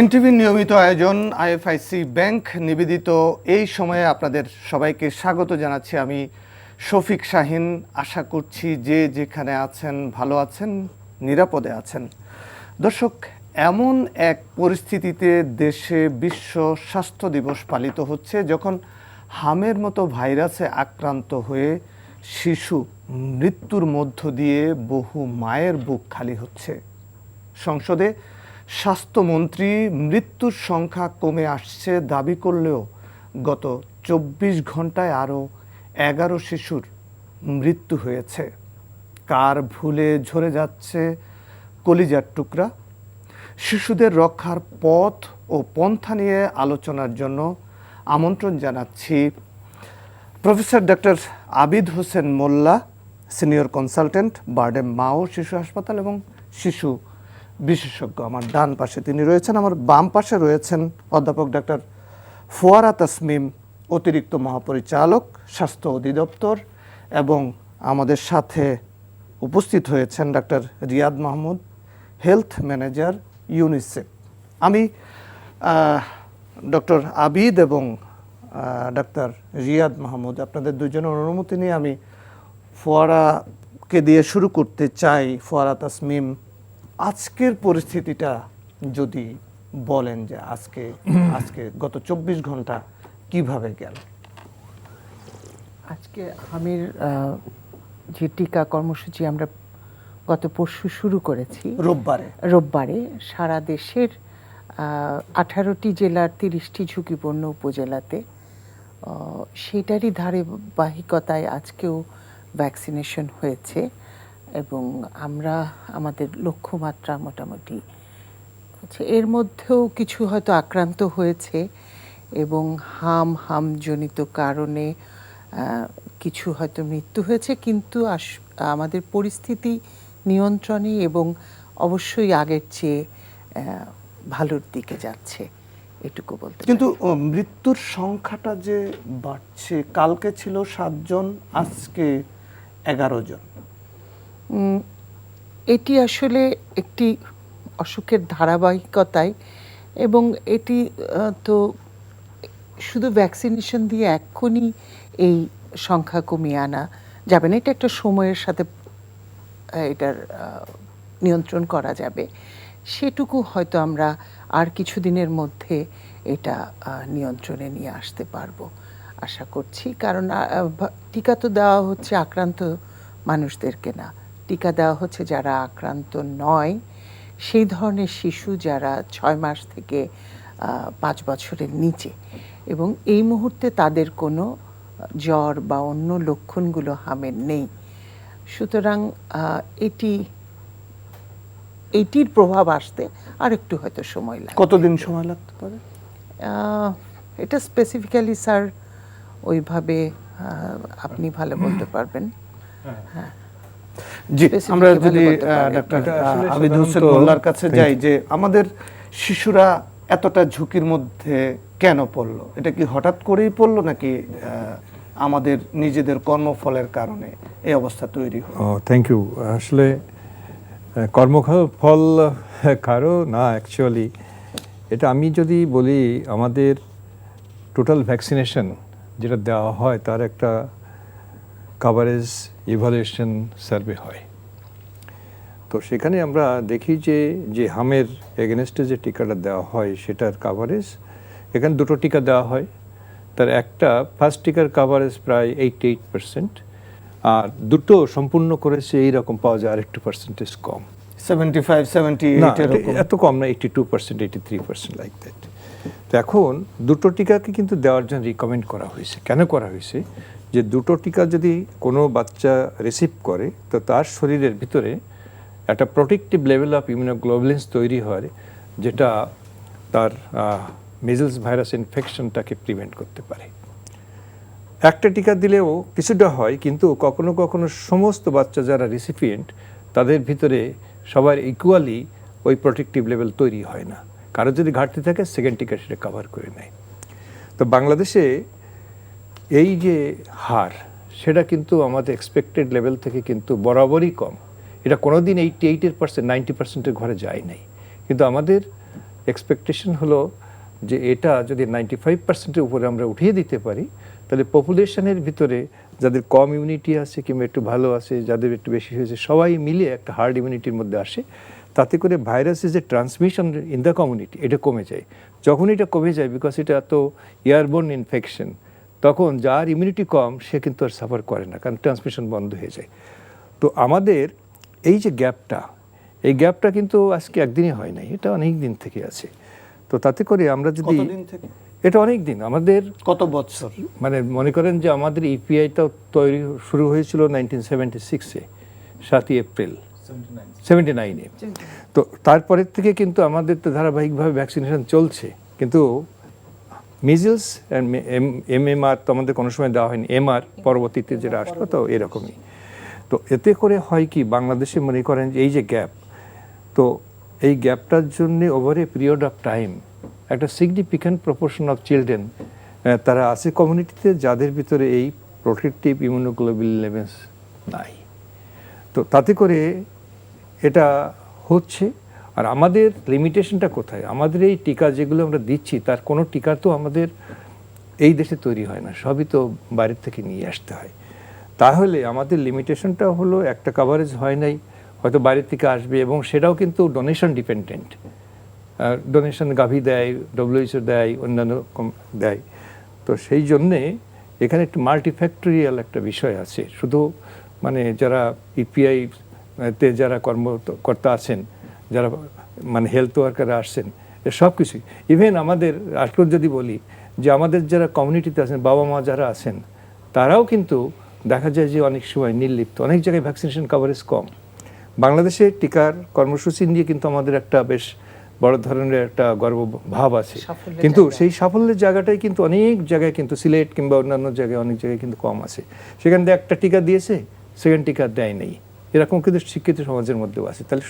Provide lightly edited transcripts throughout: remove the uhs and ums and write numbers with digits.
NTV নিয়মিত আয়োজন IFIC bank নিবেদিত এই সময়ে আপনাদের সবাইকে স্বাগত জানাচ্ছি। আমি শফিক শাহিন। আশা করছি যে যেখানে আছেন ভালো আছেন, নিরাপদে আছেন। দর্শক, এমন এক পরিস্থিতিতে দেশে বিশ্ব স্বাস্থ্য দিবস পালিত হচ্ছে যখন হামের মতো ভাইরাসে আক্রান্ত হয়ে শিশু মৃত্যুর মধ্য দিয়ে বহু মায়ের বুক খালি হচ্ছে। সংসদে স্বাস্থ্যমন্ত্রী মৃত্যুর সংখ্যা কমে আসছে দাবি করলেও গত ২৪ ঘন্টায় আরও ১১ শিশুর মৃত্যু হয়েছে। কার ভুলে ঝরে যাচ্ছে কলিজার টুকরা? শিশুদের রক্ষার পথ ও পন্থা নিয়ে আলোচনার জন্য আমন্ত্রণ জানাচ্ছি প্রফেসর ডক্টর আবিদ হোসেন মোল্লা, সিনিয়র কনসালটেন্ট, বারডেম মা ও শিশু হাসপাতাল এবং শিশু বিশেষজ্ঞ। আমার ডান পাশে তিনি রয়েছেন। আমার বাম পাশে রয়েছেন অধ্যাপক ডক্টর ফোয়ারা তাসমিম, অতিরিক্ত মহাপরিচালক, স্বাস্থ্য অধিদপ্তর, এবং আমাদের সাথে উপস্থিত হয়েছেন doctor Riyad Mahmud, health manager, UNICEF. আমি ডক্টর আবিদ এবং ডক্টর রিয়াদ মাহমুদ, আপনাদের দুজনের অনুমতি নিয়ে আমি ফোয়ারাকে দিয়ে শুরু করতে চাই। ফোয়ারা তাসমিম, আজকের পরিস্থিতিটা যদি বলেন যে আজকে গত ২৪ ঘন্টা কিভাবে গেল? আজকে হামির যে টিকা কর্মসূচি আমরা গত পরশু শুরু করেছি, রোববারে সারা দেশের ১৮টি জেলার ৩০টি ঝুঁকিপূর্ণ উপজেলাতে, সেটারই ধারাবাহিকতায় আজকেও ভ্যাকসিনেশন হয়েছে এবং আমরা আমাদের লক্ষ্যমাত্রা মোটামুটি হচ্ছে। এর মধ্যেও কিছু হয়তো আক্রান্ত হয়েছে এবং হামজনিত কারণে কিছু হয়তো মৃত্যু হয়েছে, কিন্তু আমাদের পরিস্থিতি নিয়ন্ত্রণে এবং অবশ্যই আগের চেয়ে ভালোর দিকে যাচ্ছে, এটুকু বলতে। কিন্তু মৃত্যুর সংখ্যাটা যে বাড়ছে, কালকে ছিল ৭ জন, আজকে ১১ জন। এটি আসলে একটি অসুখের ধারাবাহিকতায়, এবং এটি তো শুধু ভ্যাকসিনেশন দিয়ে এক্ষুনি এই সংখ্যা কমিয়ে আনা যাবে না। এটা একটা সময়ের সাথে এটার নিয়ন্ত্রণ করা যাবে, সেটুকু হয়তো আমরা আর কিছুদিনের মধ্যে এটা নিয়ন্ত্রণে নিয়ে আসতে পারবো আশা করছি। কারণ টিকা তো দেওয়া হচ্ছে আক্রান্ত মানুষদেরকে না, টিকা দেওয়া হচ্ছে যারা আক্রান্ত নয়, সেই ধরনের শিশু যারা ৬ মাস থেকে ৫ বছরের নিচে, এবং এই মুহূর্তে তাদের কোনো জ্বর বা অন্য লক্ষণগুলো হামের নেই। সুতরাং এটির প্রভাব আসতে আর একটু হয়তো সময় লাগবে। কতদিন সময় লাগতে পারে? এটা স্পেসিফিক্যালি স্যার ওইভাবে আপনি ভালো বলতে পারবেন। হ্যাঁ, জি, আমরা যদি ডক্টর আবিদ হোসেন মোল্লার কাছে যাই, যে আমাদের শিশুরা এতটা ঝুঁকির মধ্যে কেন পড়লো? এটা কি হঠাৎ করেই পড়লো নাকি আমাদের নিজেদের কর্মফলের কারণে এই অবস্থা তৈরি হলো? Thank you. আসলে কর্মফল কারো না, অ্যাকচুয়ালি এটা আমি যদি বলি, আমাদের টোটাল ভ্যাকসিনেশন যেটা দেওয়া হয় তার একটা কাভারেজ ইভ্যালুয়েশন সার্ভে হয়। তো সেখানে আমরা দেখি যে হামের এগেনস্টে যে টিকাটা দেওয়া হয় সেটার কাভারেজ, এখানে দুটো টিকা দেওয়া হয়, তার একটা ফার্স্ট টিকার কাভারেজ প্রায় 88%, আর দুটো সম্পূর্ণ করেছে এইরকম পাওয়া যায় আরেকটু পার্সেন্টেজ কম, 75-78 এত কম না, 82%, 83% লাইক দ্যাট। তো এখন দুটো টিকাকে কিন্তু দেওয়ার জন্য রিকমেন্ড করা হয়েছে। কেন করা হয়েছে? যে দুটো টিকা যদি কোনো বাচ্চা রিসিভ করে তো তার শরীরের ভিতরে একটা প্রোটেক্টিভ লেভেল অফ ইমিউনোগ্লোবুলিনস তৈরি হয়, যেটা তার মিজলস ভাইরাস ইনফেকশনটাকে প্রিভেন্ট করতে পারে। একটা টিকা দিলেও কিছুটা হয়, কিন্তু কখনো কখনো সমস্ত বাচ্চা যারা রিসিপিয়েন্ট তাদের ভিতরে সবার ইকুয়ালি ওই প্রোটেক্টিভ লেভেল তৈরি হয় না। কারো যদি ঘাটতি থাকে সেকেন্ড টিকা সেটা কভার করে নেয়। তো বাংলাদেশে এই যে হার, সেটা কিন্তু আমাদের এক্সপেক্টেড লেভেল থেকে কিন্তু বরাবরই কম। এটা কোনোদিন 88%, 90%-এর ঘরে যায় নাই, কিন্তু আমাদের এক্সপেকটেশন হলো যে এটা যদি 95%-এর উপরে আমরা উঠিয়ে দিতে পারি, তাহলে পপুলেশনের ভিতরে যাদের কম ইমিউনিটি আছে কিংবা একটু ভালো আছে, যাদের একটু বেশি হয়েছে, সবাই মিলে একটা হার্ড ইমিউনিটির মধ্যে আসে, তাতে করে ভাইরাসের যে ট্রান্সমিশন ইন দ্য কমিউনিটি এটা কমে যায়। যখন এটা কমে যায়, বিকজ এটা এত এয়ারবোর্ন ইনফেকশন, তখন যার ইমিউনিটি কম সে কিন্তু আর সাফার করে না, কারণ ট্রান্সমিশন বন্ধ হয়ে যায়। তো আমাদের এই যে গ্যাপটা, এই গ্যাপটা কিন্তু আজকে একদিনই হয় নাই, এটা অনেক দিন থেকে আছে। তো তাতে করে আমরা যদি, কতদিন থেকে? এটা অনেক দিন, আমাদের কত বছর? মানে মনে করেন যে আমাদের ইপিআইটা তৈরি শুরু হয়েছিল 1976-এ, 7ই এপ্রিল 79-এ। তো তারপরের থেকে কিন্তু আমাদের তো ধারাবাহিকভাবে ভ্যাকসিনেশন চলছে, কিন্তু মিজলস অ্যান্ড এমএমআর তো আমাদের কোনো সময় দেওয়া হয়নি, এমআর পরবর্তীতে যেটা আসলো তো এরকমই। তো এতে করে হয় কি, বাংলাদেশে মনে করেন যে এই যে গ্যাপ, তো এই গ্যাপটার জন্য over a period of time একটা সিগনিফিক্যান্ট প্রপোর্শন অফ চিলড্রেন তারা আছে কমিউনিটিতে যাদের ভিতরে এই প্রোটেক্টিভ ইমিউনোগ্লোবুলিন লেভেলস নাই। তো তাতে করে এটা হচ্ছে। আর আমাদের লিমিটেশনটা কোথায়? আমাদের এই টিকা যেগুলো আমরা দিচ্ছি, তার কোনো টিকা তো আমাদের এই দেশে তৈরি হয় না, সবই তো বাইরের থেকে নিয়ে আসতে হয়। তাহলে আমাদের লিমিটেশনটা হলো একটা কভারেজ হয় নাই, হয়তো বাইরের থেকে আসবে, এবং সেটাও কিন্তু ডোনেশন ডিপেন্ডেন্ট। ডোনেশন গাভি দেয়, ডব্লিউএইচও দেয়, অন্যান্য দেয়। তো সেই জন্যে এখানে একটু মাল্টিফ্যাক্টরিয়াল একটা বিষয় আছে। শুধু মানে যারা ইপিআইতে যারা কর্মকর্তা আছেন, যারা মানে হেলথ ওয়ার্কাররা আসছেন, সব কিছুই, ইভেন আমাদের আজকে যদি বলি যে আমাদের যারা কমিউনিটিতে আছেন, বাবা মা যারা আছেন, তারাও কিন্তু দেখা যায় যে অনেক সময় নির্লিপ্ত, অনেক জায়গায় ভ্যাকসিনেশন কভারেজ কম। বাংলাদেশে টিকার কর্মসূচি নিয়ে কিন্তু আমাদের একটা বেশ বড় ধরনের একটা গর্ব ভাব আছে, কিন্তু সেই সাফল্যের জায়গাটাই কিন্তু অনেক জায়গায় কিন্তু সিলেট কিংবা অন্যান্য জায়গায় অনেক জায়গায় কিন্তু কম আছে। সেখান থেকে একটা টিকা দিয়েছে, সেকেন্ড টিকা দেয় নেই, এরকম কিন্তু শিক্ষিত সমাজের মধ্যেও আছে। তাহলে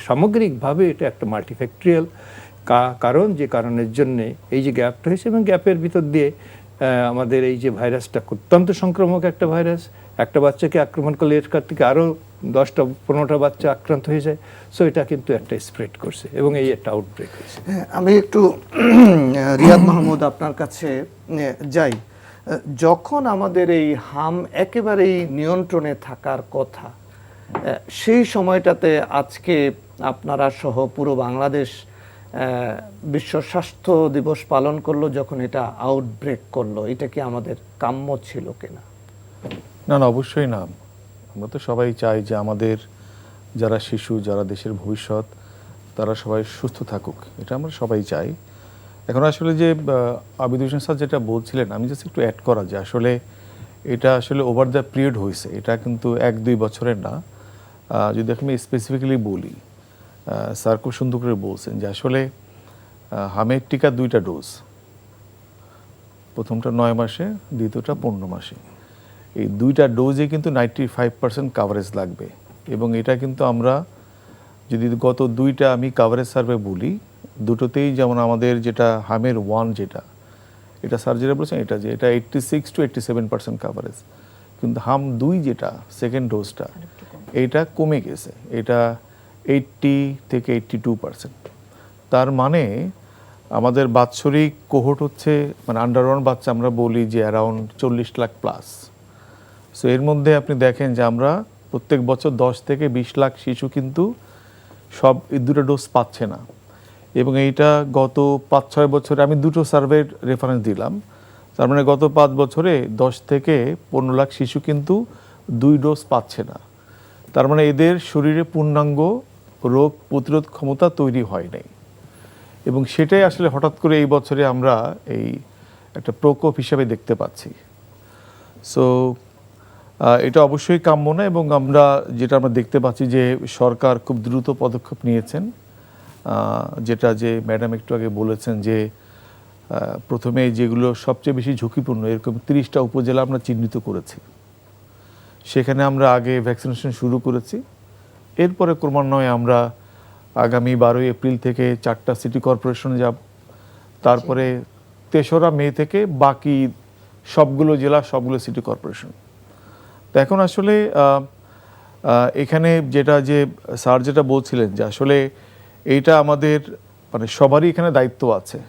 সামগ্রিকভাবে এটা একটা মাল্টিফ্যাক্টরিয়াল কারণ, যে কারণের জন্যে এই যে গ্যাপটা হয়েছে, এবং গ্যাপের ভিতর দিয়ে আমাদের এই যে ভাইরাসটা অত্যন্ত সংক্রামক একটা ভাইরাস, একটা বাচ্চাকে আক্রমণ করলে এর থেকে আরও 10-15টা বাচ্চা আক্রান্ত হয়ে যায়। সো এটা কিন্তু একটা স্প্রেড করছে এবং এই একটা আউটব্রেক হয়েছে। আমি একটু রিয়াদ মাহমুদ আপনার কাছে যাই। যখন আমাদের এই হাম একেবারেই নিয়ন্ত্রণে থাকার কথা, সেই সময়টাতে আজকে আপনারা সহ পুরো বাংলাদেশ বিশ্ব স্বাস্থ্য দিবস পালন করলো, যখন এটা আউটব্রেক করলো, এটা কি আমাদের কাম্য ছিল কিনা? না, অবশ্যই না। আমরা তো সবাই চাই যে আমাদের যারা শিশু, যারা দেশের ভবিষ্যৎ, তারা সবাই সুস্থ থাকুক, এটা আমরা সবাই চাই। এখন আসলে যে আবিদ হোসেন স্যার যেটা বলছিলেন, আমি জাস্ট একটু অ্যাড করা যে আসলে এটা আসলে ওভার দ্য পিরিয়ড হয়েছে, এটা কিন্তু 1-2 বছরের না। যদি আমি স্পেসিফিক্যালি বলি, স্যার খুব সুন্দর করে বলছেন যে আসলে হামের টিকা 2টা ডোজ, প্রথমটা 9 মাসে, দ্বিতীয়টা 15 মাসে। এই 2টা ডোজে কিন্তু 95% কাভারেজ লাগবে। এবং এটা কিন্তু আমরা যদি গত 2টা আমি কাভারেজ সার্ভে বলি, দুটোতেই যেমন আমাদের যেটা হামের 1 যেটা, এটা স্যার যেটা বলছেন, এটা যে এটা 86-87% কাভারেজ, কিন্তু হাম 2 যেটা সেকেন্ড ডোজটা, এইটা কমে গেছে, এটা 80 থেকে 82%। তার মানে আমাদের বাৎসরিক কোহোর্ট হচ্ছে, মানে আন্ডারওয়ান বাচ্চা আমরা বলি যে অ্যারাউন্ড 40 লাখ প্লাস। সো এর মধ্যে আপনি দেখেন যে আমরা প্রত্যেক বছর 10 থেকে 20 লাখ শিশু কিন্তু সব এই 2টা ডোজ পাচ্ছে না। এবং এইটা গত 5-6 বছরে, আমি 2টো সার্ভের রেফারেন্স দিলাম, তার মানে গত 5 বছরে 10 থেকে 15 লাখ শিশু কিন্তু 2 ডোজ পাচ্ছে না। তার মানে এদের শরীরে পূর্ণাঙ্গ রোগ প্রতিরোধ ক্ষমতা তৈরি হয় নাই। এবং সেটাই আসলে হঠাৎ করে এই বছরে আমরা এই একটা প্রকোপ হিসাবে দেখতে পাচ্ছি। সো এটা অবশ্যই কাম্য না। এবং আমরা দেখতে পাচ্ছি যে সরকার খুব দ্রুত পদক্ষেপ নিয়েছেন, যেটা যে ম্যাডাম একটু আগে বলেছেন যে প্রথমে যেগুলো সবচেয়ে বেশি ঝুঁকিপূর্ণ, এরকম 30টা উপজেলা আমরা চিহ্নিত করেছি, সেখানে আমরা আগে ভ্যাকসিনেশন শুরু করেছি। এরপরে ক্রমান্বয়ে আমরা আগামী 12 এপ্রিল থেকে 4টা সিটি কর্পোরেশনে যাব, তারপরে 3রা মে থেকে বাকি সবগুলো জেলা, সবগুলো সিটি কর্পোরেশন। তো এখন আসলে এখানে যেটা যে স্যার যেটা বলছিলেন যে আসলে এইটা আমাদের মানে সবারই এখানে দায়িত্ব আছে।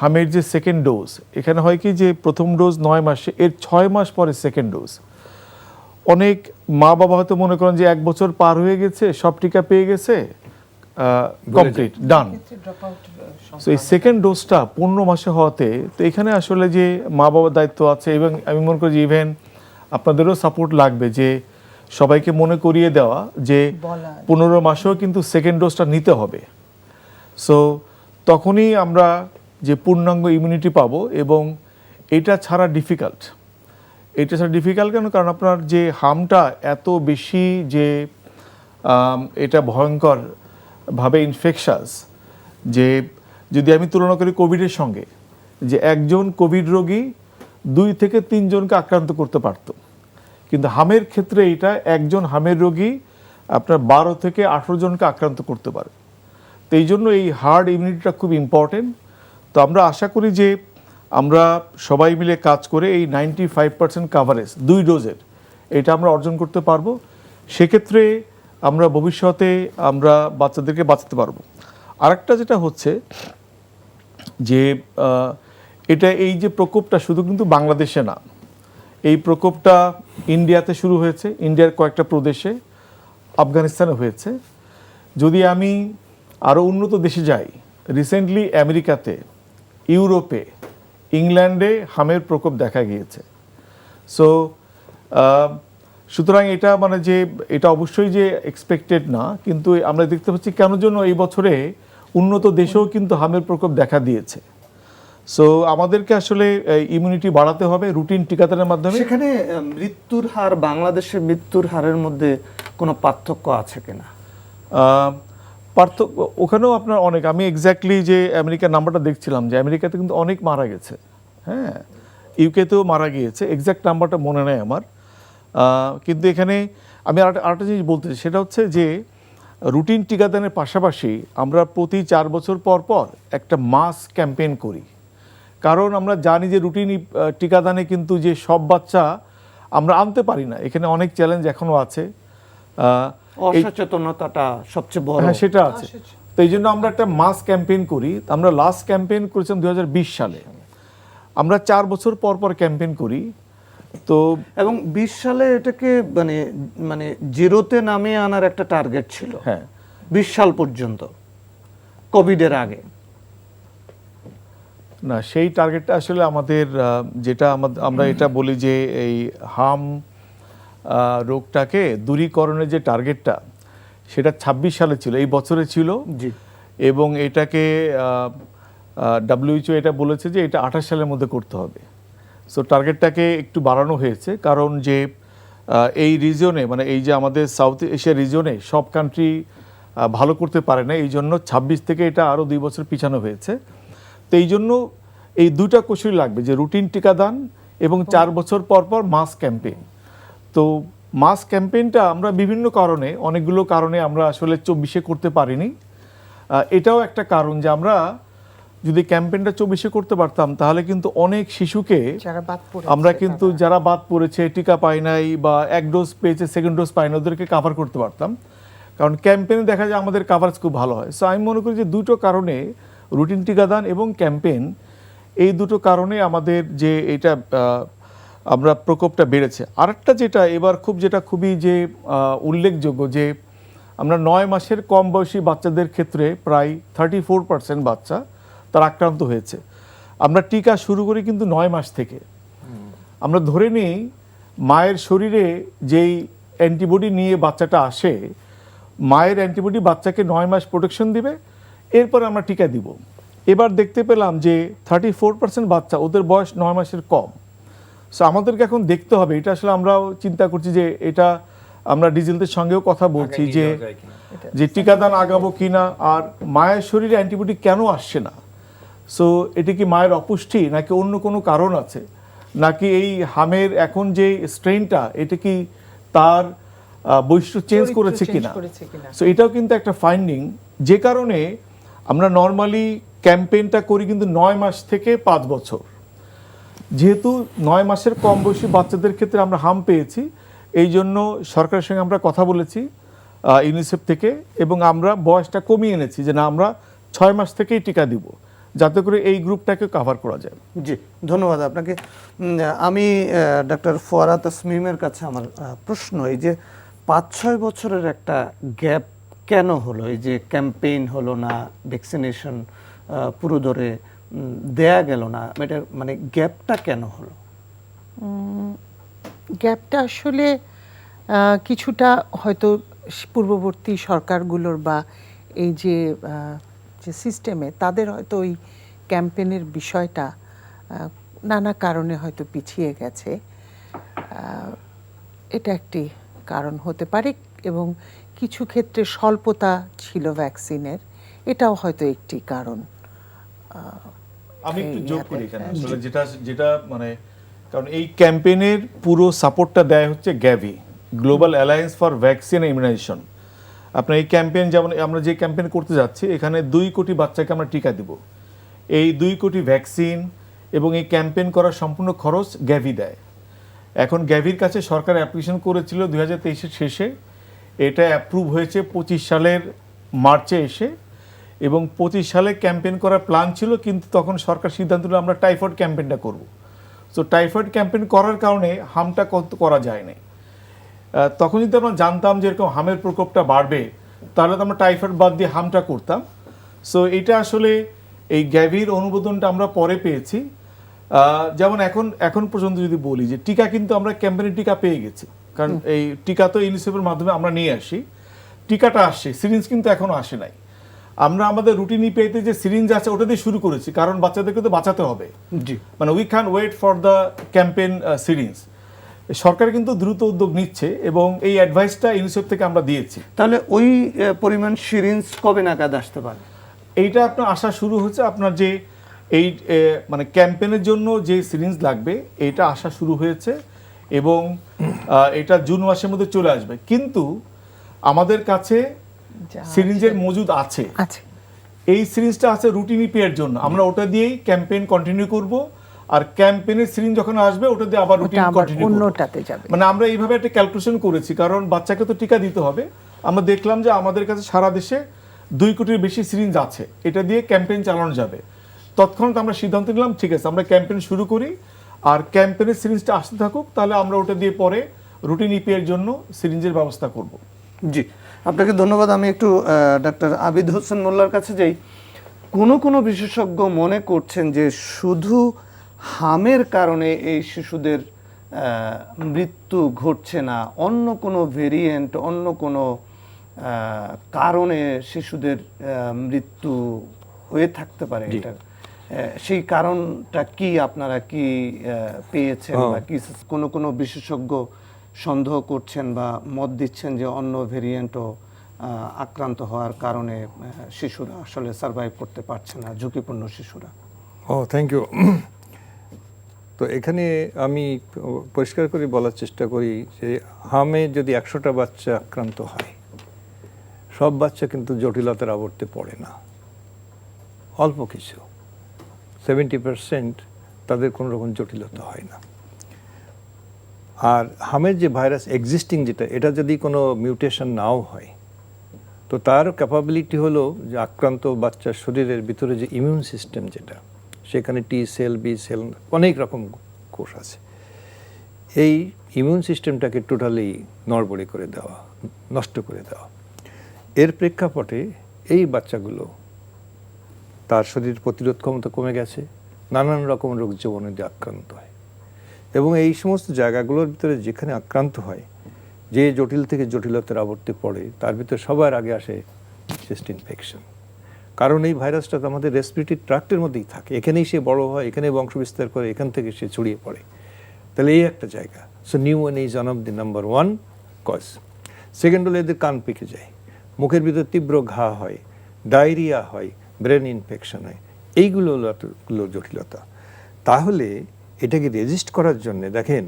হামের যে সেকেন্ড ডোজ, এখানে হয় কি যে প্রথম ডোজ 9 মাসে, এর 6 মাস পরে সেকেন্ড ডোজ। অনেক মা বাবা হয়তো মনে করেন যে 1 বছর পার হয়ে গেছে, সব টিকা পেয়ে গেছে, কমপ্লিট ডান। সো এই সেকেন্ড ডোজটা 15 মাসে হওয়াতে, তো এখানে আসলে যে মা বাবার দায়িত্ব আছে, এবং আমি মনে করি যে ইভেন আপনাদেরও সাপোর্ট লাগবে যে সবাইকে মনে করিয়ে দেওয়া যে 15 মাসেও কিন্তু সেকেন্ড ডোজটা নিতে হবে। সো তখনই আমরা যে পূর্ণাঙ্গ ইমিউনিটি পাবো, এবং এটা ছাড়া ডিফিকাল্ট। এটা ছাড়া ডিফিকাল্ট কেন? কারণ আপনার যে হার্মটা এত বেশি, যে এটা ভয়ঙ্করভাবে ইনফেকশাস, যে যদি আমি তুলনা করি কোভিডের সঙ্গে, যে একজন কোভিড রোগী 2 থেকে 3 জনকে আক্রান্ত করতে পারত, কিন্তু হামের ক্ষেত্রে এটা একজন হামের রোগী আপনার 12 থেকে 18 জনকে আক্রান্ত করতে পারে। তো এই জন্য এই হার্ড ইমিউনিটিটা খুব ইম্পর্টেন্ট। তো আমরা আশা করি যে আমরা সবাই মিলে কাজ করে এই 95% কাভারেজ 2 ডোজের এটা আমরা অর্জন করতে পারবো। সেক্ষেত্রে আমরা ভবিষ্যতে আমরা বাচ্চাদেরকে বাঁচাতে পারবো। আরেকটা যেটা হচ্ছে যে এটা, এই যে প্রকোপটা শুধু কিন্তু বাংলাদেশে না, এই প্রকোপটা ইন্ডিয়াতে শুরু হয়েছে, ইন্ডিয়ার কয়েকটা প্রদেশে, আফগানিস্তানে হয়েছে। যদি আমি আরও উন্নত দেশে যাই, রিসেন্টলি আমেরিকাতে, ইউরোপে, ইংল্যান্ডে হামের প্রকোপ দেখা গিয়েছে। সো সুতরাং এটা মানে যে এটা অবশ্যই যে এক্সপেক্টেড না, কিন্তু আমরা দেখতে পাচ্ছি কেন জন্য এই বছরে উন্নত দেশেও কিন্তু হামের প্রকোপ দেখা দিয়েছে। সো আমাদেরকে আসলে ইমিউনিটি বাড়াতে হবে রুটিন টিকাদানের মাধ্যমে। সেখানে মৃত্যুর হার, বাংলাদেশের মৃত্যুর হারের মধ্যে কোনো পার্থক্য আছে কিনা? পার্থক্য ওখানেও আপনার অনেক, আমি এক্স্যাক্টলি যে আমেরিকার নাম্বারটা দেখছিলাম যে আমেরিকাতে কিন্তু অনেক মারা গেছে, হ্যাঁ, ইউকেতেও মারা গিয়েছে, এক্স্যাক্ট নাম্বারটা মনে নেই আমার। কিন্তু এখানে আমি আরেকটা জিনিস বলতে চাই, সেটা হচ্ছে যে রুটিন টিকাদানের পাশাপাশি আমরা প্রতি 4 বছর পর পর একটা মাস ক্যাম্পেইন করি। কারণ আমরা জানি যে রুটিন টিকাদানে কিন্তু যে সব বাচ্চা আমরা আনতে পারি না, এখানে অনেক চ্যালেঞ্জ এখনও আছে। অসচেতনতাটা সবচেয়ে বড়। হ্যাঁ, সেটা আছে। তো এই জন্য আমরা একটা মাস ক্যাম্পেইন করি। আমরা লাস্ট ক্যাম্পেইন করেছিলাম 2020 সালে। আমরা 4 বছর পর পর ক্যাম্পেইন করি। তো এবং 20 সালে এটাকে মানে মানে জিরোতে নামিয়ে আনার একটা টার্গেট ছিল, হ্যাঁ, 20 সাল পর্যন্ত, কোভিডের আগে। না, সেই টার্গেটটা আসলে আমাদের যেটা আমরা এটা বলি যে এই হাম রোগটাকে দূরীকরণের যে টার্গেটটা, সেটা 26 সালে ছিল, এই বছরে ছিল। জি। এবং এটাকে WHO এটা বলেছে যে এটা 28 সালের মধ্যে করতে হবে। সো টার্গেটটাকে একটু বাড়ানো হয়েছে, কারণ যে এই রিজনে, মানে এই যে আমাদের সাউথ এশিয়া রিজনে সব কান্ট্রি ভালো করতে পারে না, এই জন্য 26 থেকে এটা আরও 2 বছর পিছানো হয়েছে। তো এই জন্য এই 2টা কৌশল লাগবে, যে রুটিন টিকাদান এবং 4 বছর পর পর মাস ক্যাম্পেইন। তো মাস ক্যাম্পেইনটা আমরা বিভিন্ন কারণে, অনেকগুলো কারণে আমরা আসলে 24-এ করতে পারিনি। এটাও একটা কারণ যে আমরা যদি ক্যাম্পেইনটা 24-এ করতে পারতাম, তাহলে কিন্তু অনেক শিশুকে আমরা কিন্তু যারা বাদ পড়েছে, টিকা পায় নাই বা 1 ডোজ পেয়েছে, সেকেন্ড ডোজ পায় না, ওদেরকে কাভার করতে পারতাম। কারণ ক্যাম্পেইনে দেখা যায় আমাদের কাভারেজ খুব ভালো হয়। সো আমি মনে করি যে 2টো কারণে, রুটিন টিকাদান এবং ক্যাম্পেইন, এই 2টো কারণে আমাদের যে এটা আমরা প্রকোপটা বেড়েছে। আরেকটা যেটা এবার খুবই যে উল্লেখযোগ্য, যে আমরা 9 মাসের কম বয়সী বাচ্চাদের ক্ষেত্রে প্রায় 34% বাচ্চা তার আক্রান্ত হয়েছে। আমরা টিকা শুরু করি কিন্তু 9 মাস থেকে। আমরা ধরে নিই মায়ের শরীরে যেই অ্যান্টিবডি নিয়ে বাচ্চাটা আসে, মায়ের অ্যান্টিবডি বাচ্চাকে 9 মাস প্রোটেকশন দিবে, এরপর আমরা টিকা দিব। এবার দেখতে পেলাম যে 34% বাচ্চা, ওদের বয়স 9 মাসের কম। সো আমাদেরকে এখন দেখতে হবে, এটা আসলে আমরাও চিন্তা করছি যে এটা আমরা ডিজিলদের সঙ্গেও কথা বলছি যে টিকাদান আগাবো কিনা, আর মায়ের শরীরে অ্যান্টিবডি কেন আসছে না। সো এটি কি মায়ের অপুষ্টি, নাকি অন্য কোনো কারণ আছে, নাকি এই হামের এখন যে স্ট্রেনটা, এটা কি তার বৈশিষ্ট্য চেঞ্জ করেছে কিনা। সো এটাও কিন্তু একটা ফাইন্ডিং, যে কারণে আমরা নর্মালি ক্যাম্পেইনটা করি কিন্তু 9 মাস থেকে 5 বছর। যেহেতু 9 মাসের কম বয়সী বাচ্চাদের ক্ষেত্রে আমরা হাম পেয়েছি, এই জন্য সরকারের সঙ্গে আমরা কথা বলেছি, ইউনিসেফ থেকে, এবং আমরা বয়সটা কমিয়ে এনেছি যে না আমরা 6 মাস থেকেই টিকা দিব, যাতে করে এই গ্রুপটাকে কভার করা যায়। জি, ধন্যবাদ আপনাকে। আমি ডক্টর ফোয়ারা তাসমিমের কাছে আমার প্রশ্ন, এই যে 5-6 বছরের একটা গ্যাপ কেন হলো? এই যে ক্যাম্পেইন হলো না, ভ্যাকসিনেশন পুরোদরে দেয়া গেল না, এটা মানে গ্যাপটা কেন হলো? গ্যাপটা আসলে কিছুটা হয়তো পূর্ববর্তী সরকারগুলোর বা এই যে যে সিস্টেমে তাদের হয়তো ওই ক্যাম্পেইনের বিষয়টা নানা কারণে হয়তো পিছিয়ে গেছে। এটা একটি কারণ হতে পারে, এবং কিছু ক্ষেত্রে স্বল্পতা ছিল ভ্যাকসিনের, এটাও হয়তো একটি কারণ। আমি একটু এই যোগ ইয়াতে, করি এখানে, আসলে যেটা মানে, কারণ এই ক্যাম্পেইনের পুরো সাপোর্টটা দেয় হচ্ছে GAVI, global alliance for vaccine immunization. আপনার এই ক্যাম্পেইন, যেমন আমরা যে ক্যাম্পেইন করতে যাচ্ছি, এখানে 2 কোটি বাচ্চাকে আমরা টিকা দিব। এই 2 কোটি ভ্যাকসিন এবং এই ক্যাম্পেইন করার সম্পূর্ণ খরচ গ্যাভি দেয়। এখন গ্যাভির কাছে সরকার অ্যাপ্লিকেশন করেছিল 2023-এর শেষে, এটা অ্যাপ্রুভ হয়েছে 25 সালের মার্চে এসে, এবং 25 সালে ক্যাম্পেইন করার প্ল্যান ছিল, কিন্তু তখন সরকার সিদ্ধান্ত নিল আমরা টাইফয়েড ক্যাম্পেইনটা করব। সো টাইফয়েড ক্যাম্পেইন করার কারণে হামটা করা যায় না। তখন যদি আমরা জানতাম যে এরকম হামের প্রকোপটা বাড়বে, তাহলে তো আমরা টাইফয়েড বাদ দিয়ে হামটা করতাম। সো এটা আসলে এই গ্যাভির অনুমোদনটা আমরা পরে পেয়েছি। যেমন এখন পর্যন্ত যদি বলি যে টিকা, কিন্তু আমরা ক্যাম্পেইনের টিকা পেয়ে গেছি, কারণ এই টিকা তো ইউনিসেফের মাধ্যমে আমরা নিয়ে আসি, টিকাটা আসছে, সিরিঞ্জ কিন্তু এখনো আসে নাই। আমরা আমাদের রুটিন ইপিআইতে যে সিরিঞ্জ আছে ওটা দিয়ে শুরু করেছি, কারণ বাচ্চাদেরকে তো বাঁচাতে হবে। জি, মানে we can wait for the campaign syringe. সরকার কিন্তু দ্রুত উদ্যোগ নিচ্ছে, এবং এই অ্যাডভাইসটা ইউনিসেফ থেকে আমরা দিয়েছি। তাহলে ওই পরিমাণ সিরিঞ্জ কবে নাগাদ আসতে পারে? এইটা আপনার আসা শুরু হচ্ছে, আপনার যে এই মানে ক্যাম্পেইনের জন্য যে সিরিঞ্জ লাগবে এটা আসা শুরু হয়েছে, এবং এটা জুন মাসের মধ্যে চলে আসবে। কিন্তু আমাদের কাছে সিরিঞ্জের মজুদ আছে। আছে, এই সিরিঞ্জটা আছে রুটিন ইপিআইয়ের জন্য, আমরা ওটা দিয়েই ক্যাম্পেইন কন্টিনিউ করব, আর ক্যাম্পেইনের সিরিঞ্জ যখন আসবে ওটা দিয়ে আবার রুটিন কন্টিনিউ করব। অন্যটাতে যাবে। মানে আমরা এইভাবে একটা ক্যালকুলেশন করেছি, কারণ বাচ্চাকে তো টিকা দিতে হবে। আমরা দেখলাম যে আমাদের কাছে সারা দেশে 2 কোটির বেশি সিরিঞ্জ আছে, এটা দিয়ে ক্যাম্পেইন চালানো যাবে। তৎক্ষণাৎ আমরা সিদ্ধান্ত নিলাম, ঠিক আছে আমরা ক্যাম্পেইন শুরু করি, আর ক্যাম্পেইনের সিরিঞ্জটা আসতে থাকুক, তাহলে আমরা ওটা দিয়ে পরে রুটিন ইপিআইয়ের জন্য সিরিঞ্জের ব্যবস্থা করব। জি, আপনাকে ধন্যবাদ। আমি একটু ডাক্তার আবিদ হোসেন মোল্লার কাছে যাই। কোনো বিশেষজ্ঞ মনে করছেন যে শুধু হামের কারণে এই শিশুদের মৃত্যু ঘটছে না, অন্য কোনো ভেরিয়েন্ট, অন্য কোনো কারণে শিশুদের মৃত্যু হয়ে থাকতে পারে। এটা সেই কারণটা কি আপনারা কি পেয়েছেন, বা কি কোনো বিশেষজ্ঞ সন্দেহ করছেন বা মত দিচ্ছেন যে অন্য ভেরিয়েন্টও আক্রান্ত হওয়ার কারণে শিশুরা আসলে সার্ভাইভ করতে পারছে না, ঝুঁকিপূর্ণ শিশুরা? Thank you. তো এখানে আমি পরিষ্কার করে বলার চেষ্টা করি যে হামে যদি 100টা বাচ্চা আক্রান্ত হয়, সব বাচ্চা কিন্তু জটিলতার আবর্তে পড়ে না, অল্প কিছু 70% তাদের কোনো রকম জটিলতা হয় না। আর হামের যে ভাইরাস এক্সিস্টিং যেটা, এটা যদি কোনো মিউটেশন নাও হয়, তো তার ক্যাপাবিলিটি হলো যে আক্রান্ত বাচ্চার শরীরের ভিতরে যে ইমিউন সিস্টেম যেটা, সেখানে টি সেল, বি সেল, অনেক রকম কোষ আছে, এই ইমিউন সিস্টেমটাকে টোটালি নড়বড়ে করে দেওয়া, নষ্ট করে দেওয়া। এর প্রেক্ষাপটে এই বাচ্চাগুলো তার শরীর প্রতিরোধ ক্ষমতা কমে গেছে, নানান রকম রোগ জীবাণুতে আক্রান্ত হয়, এবং এই সমস্ত জায়গাগুলোর ভিতরে যেখানে আক্রান্ত হয়, যে জটিল থেকে জটিলতার আবর্তে পড়ে, তার ভিতরে সবার আগে আসে চেস্ট ইনফেকশন। কারণ এই ভাইরাসটা তো আমাদের রেসপিরেটরি ট্র্যাক্টের মধ্যেই থাকে, এখানেই সে বড় হয়, এখানে বংশ বিস্তার করে, এখান থেকে সে ছড়িয়ে পড়ে। তাহলে এই একটা জায়গা। So pneumonia is one of the number 1 cause. Second হলো এদের কান পেকে যায়, মুখের ভিতরে তীব্র ঘা হয়, ডায়রিয়া হয়, ব্রেন ইনফেকশন হয়, এইগুলো হলো জটিলতা। তাহলে এটাকে রেজিস্ট করার জন্য দেখেন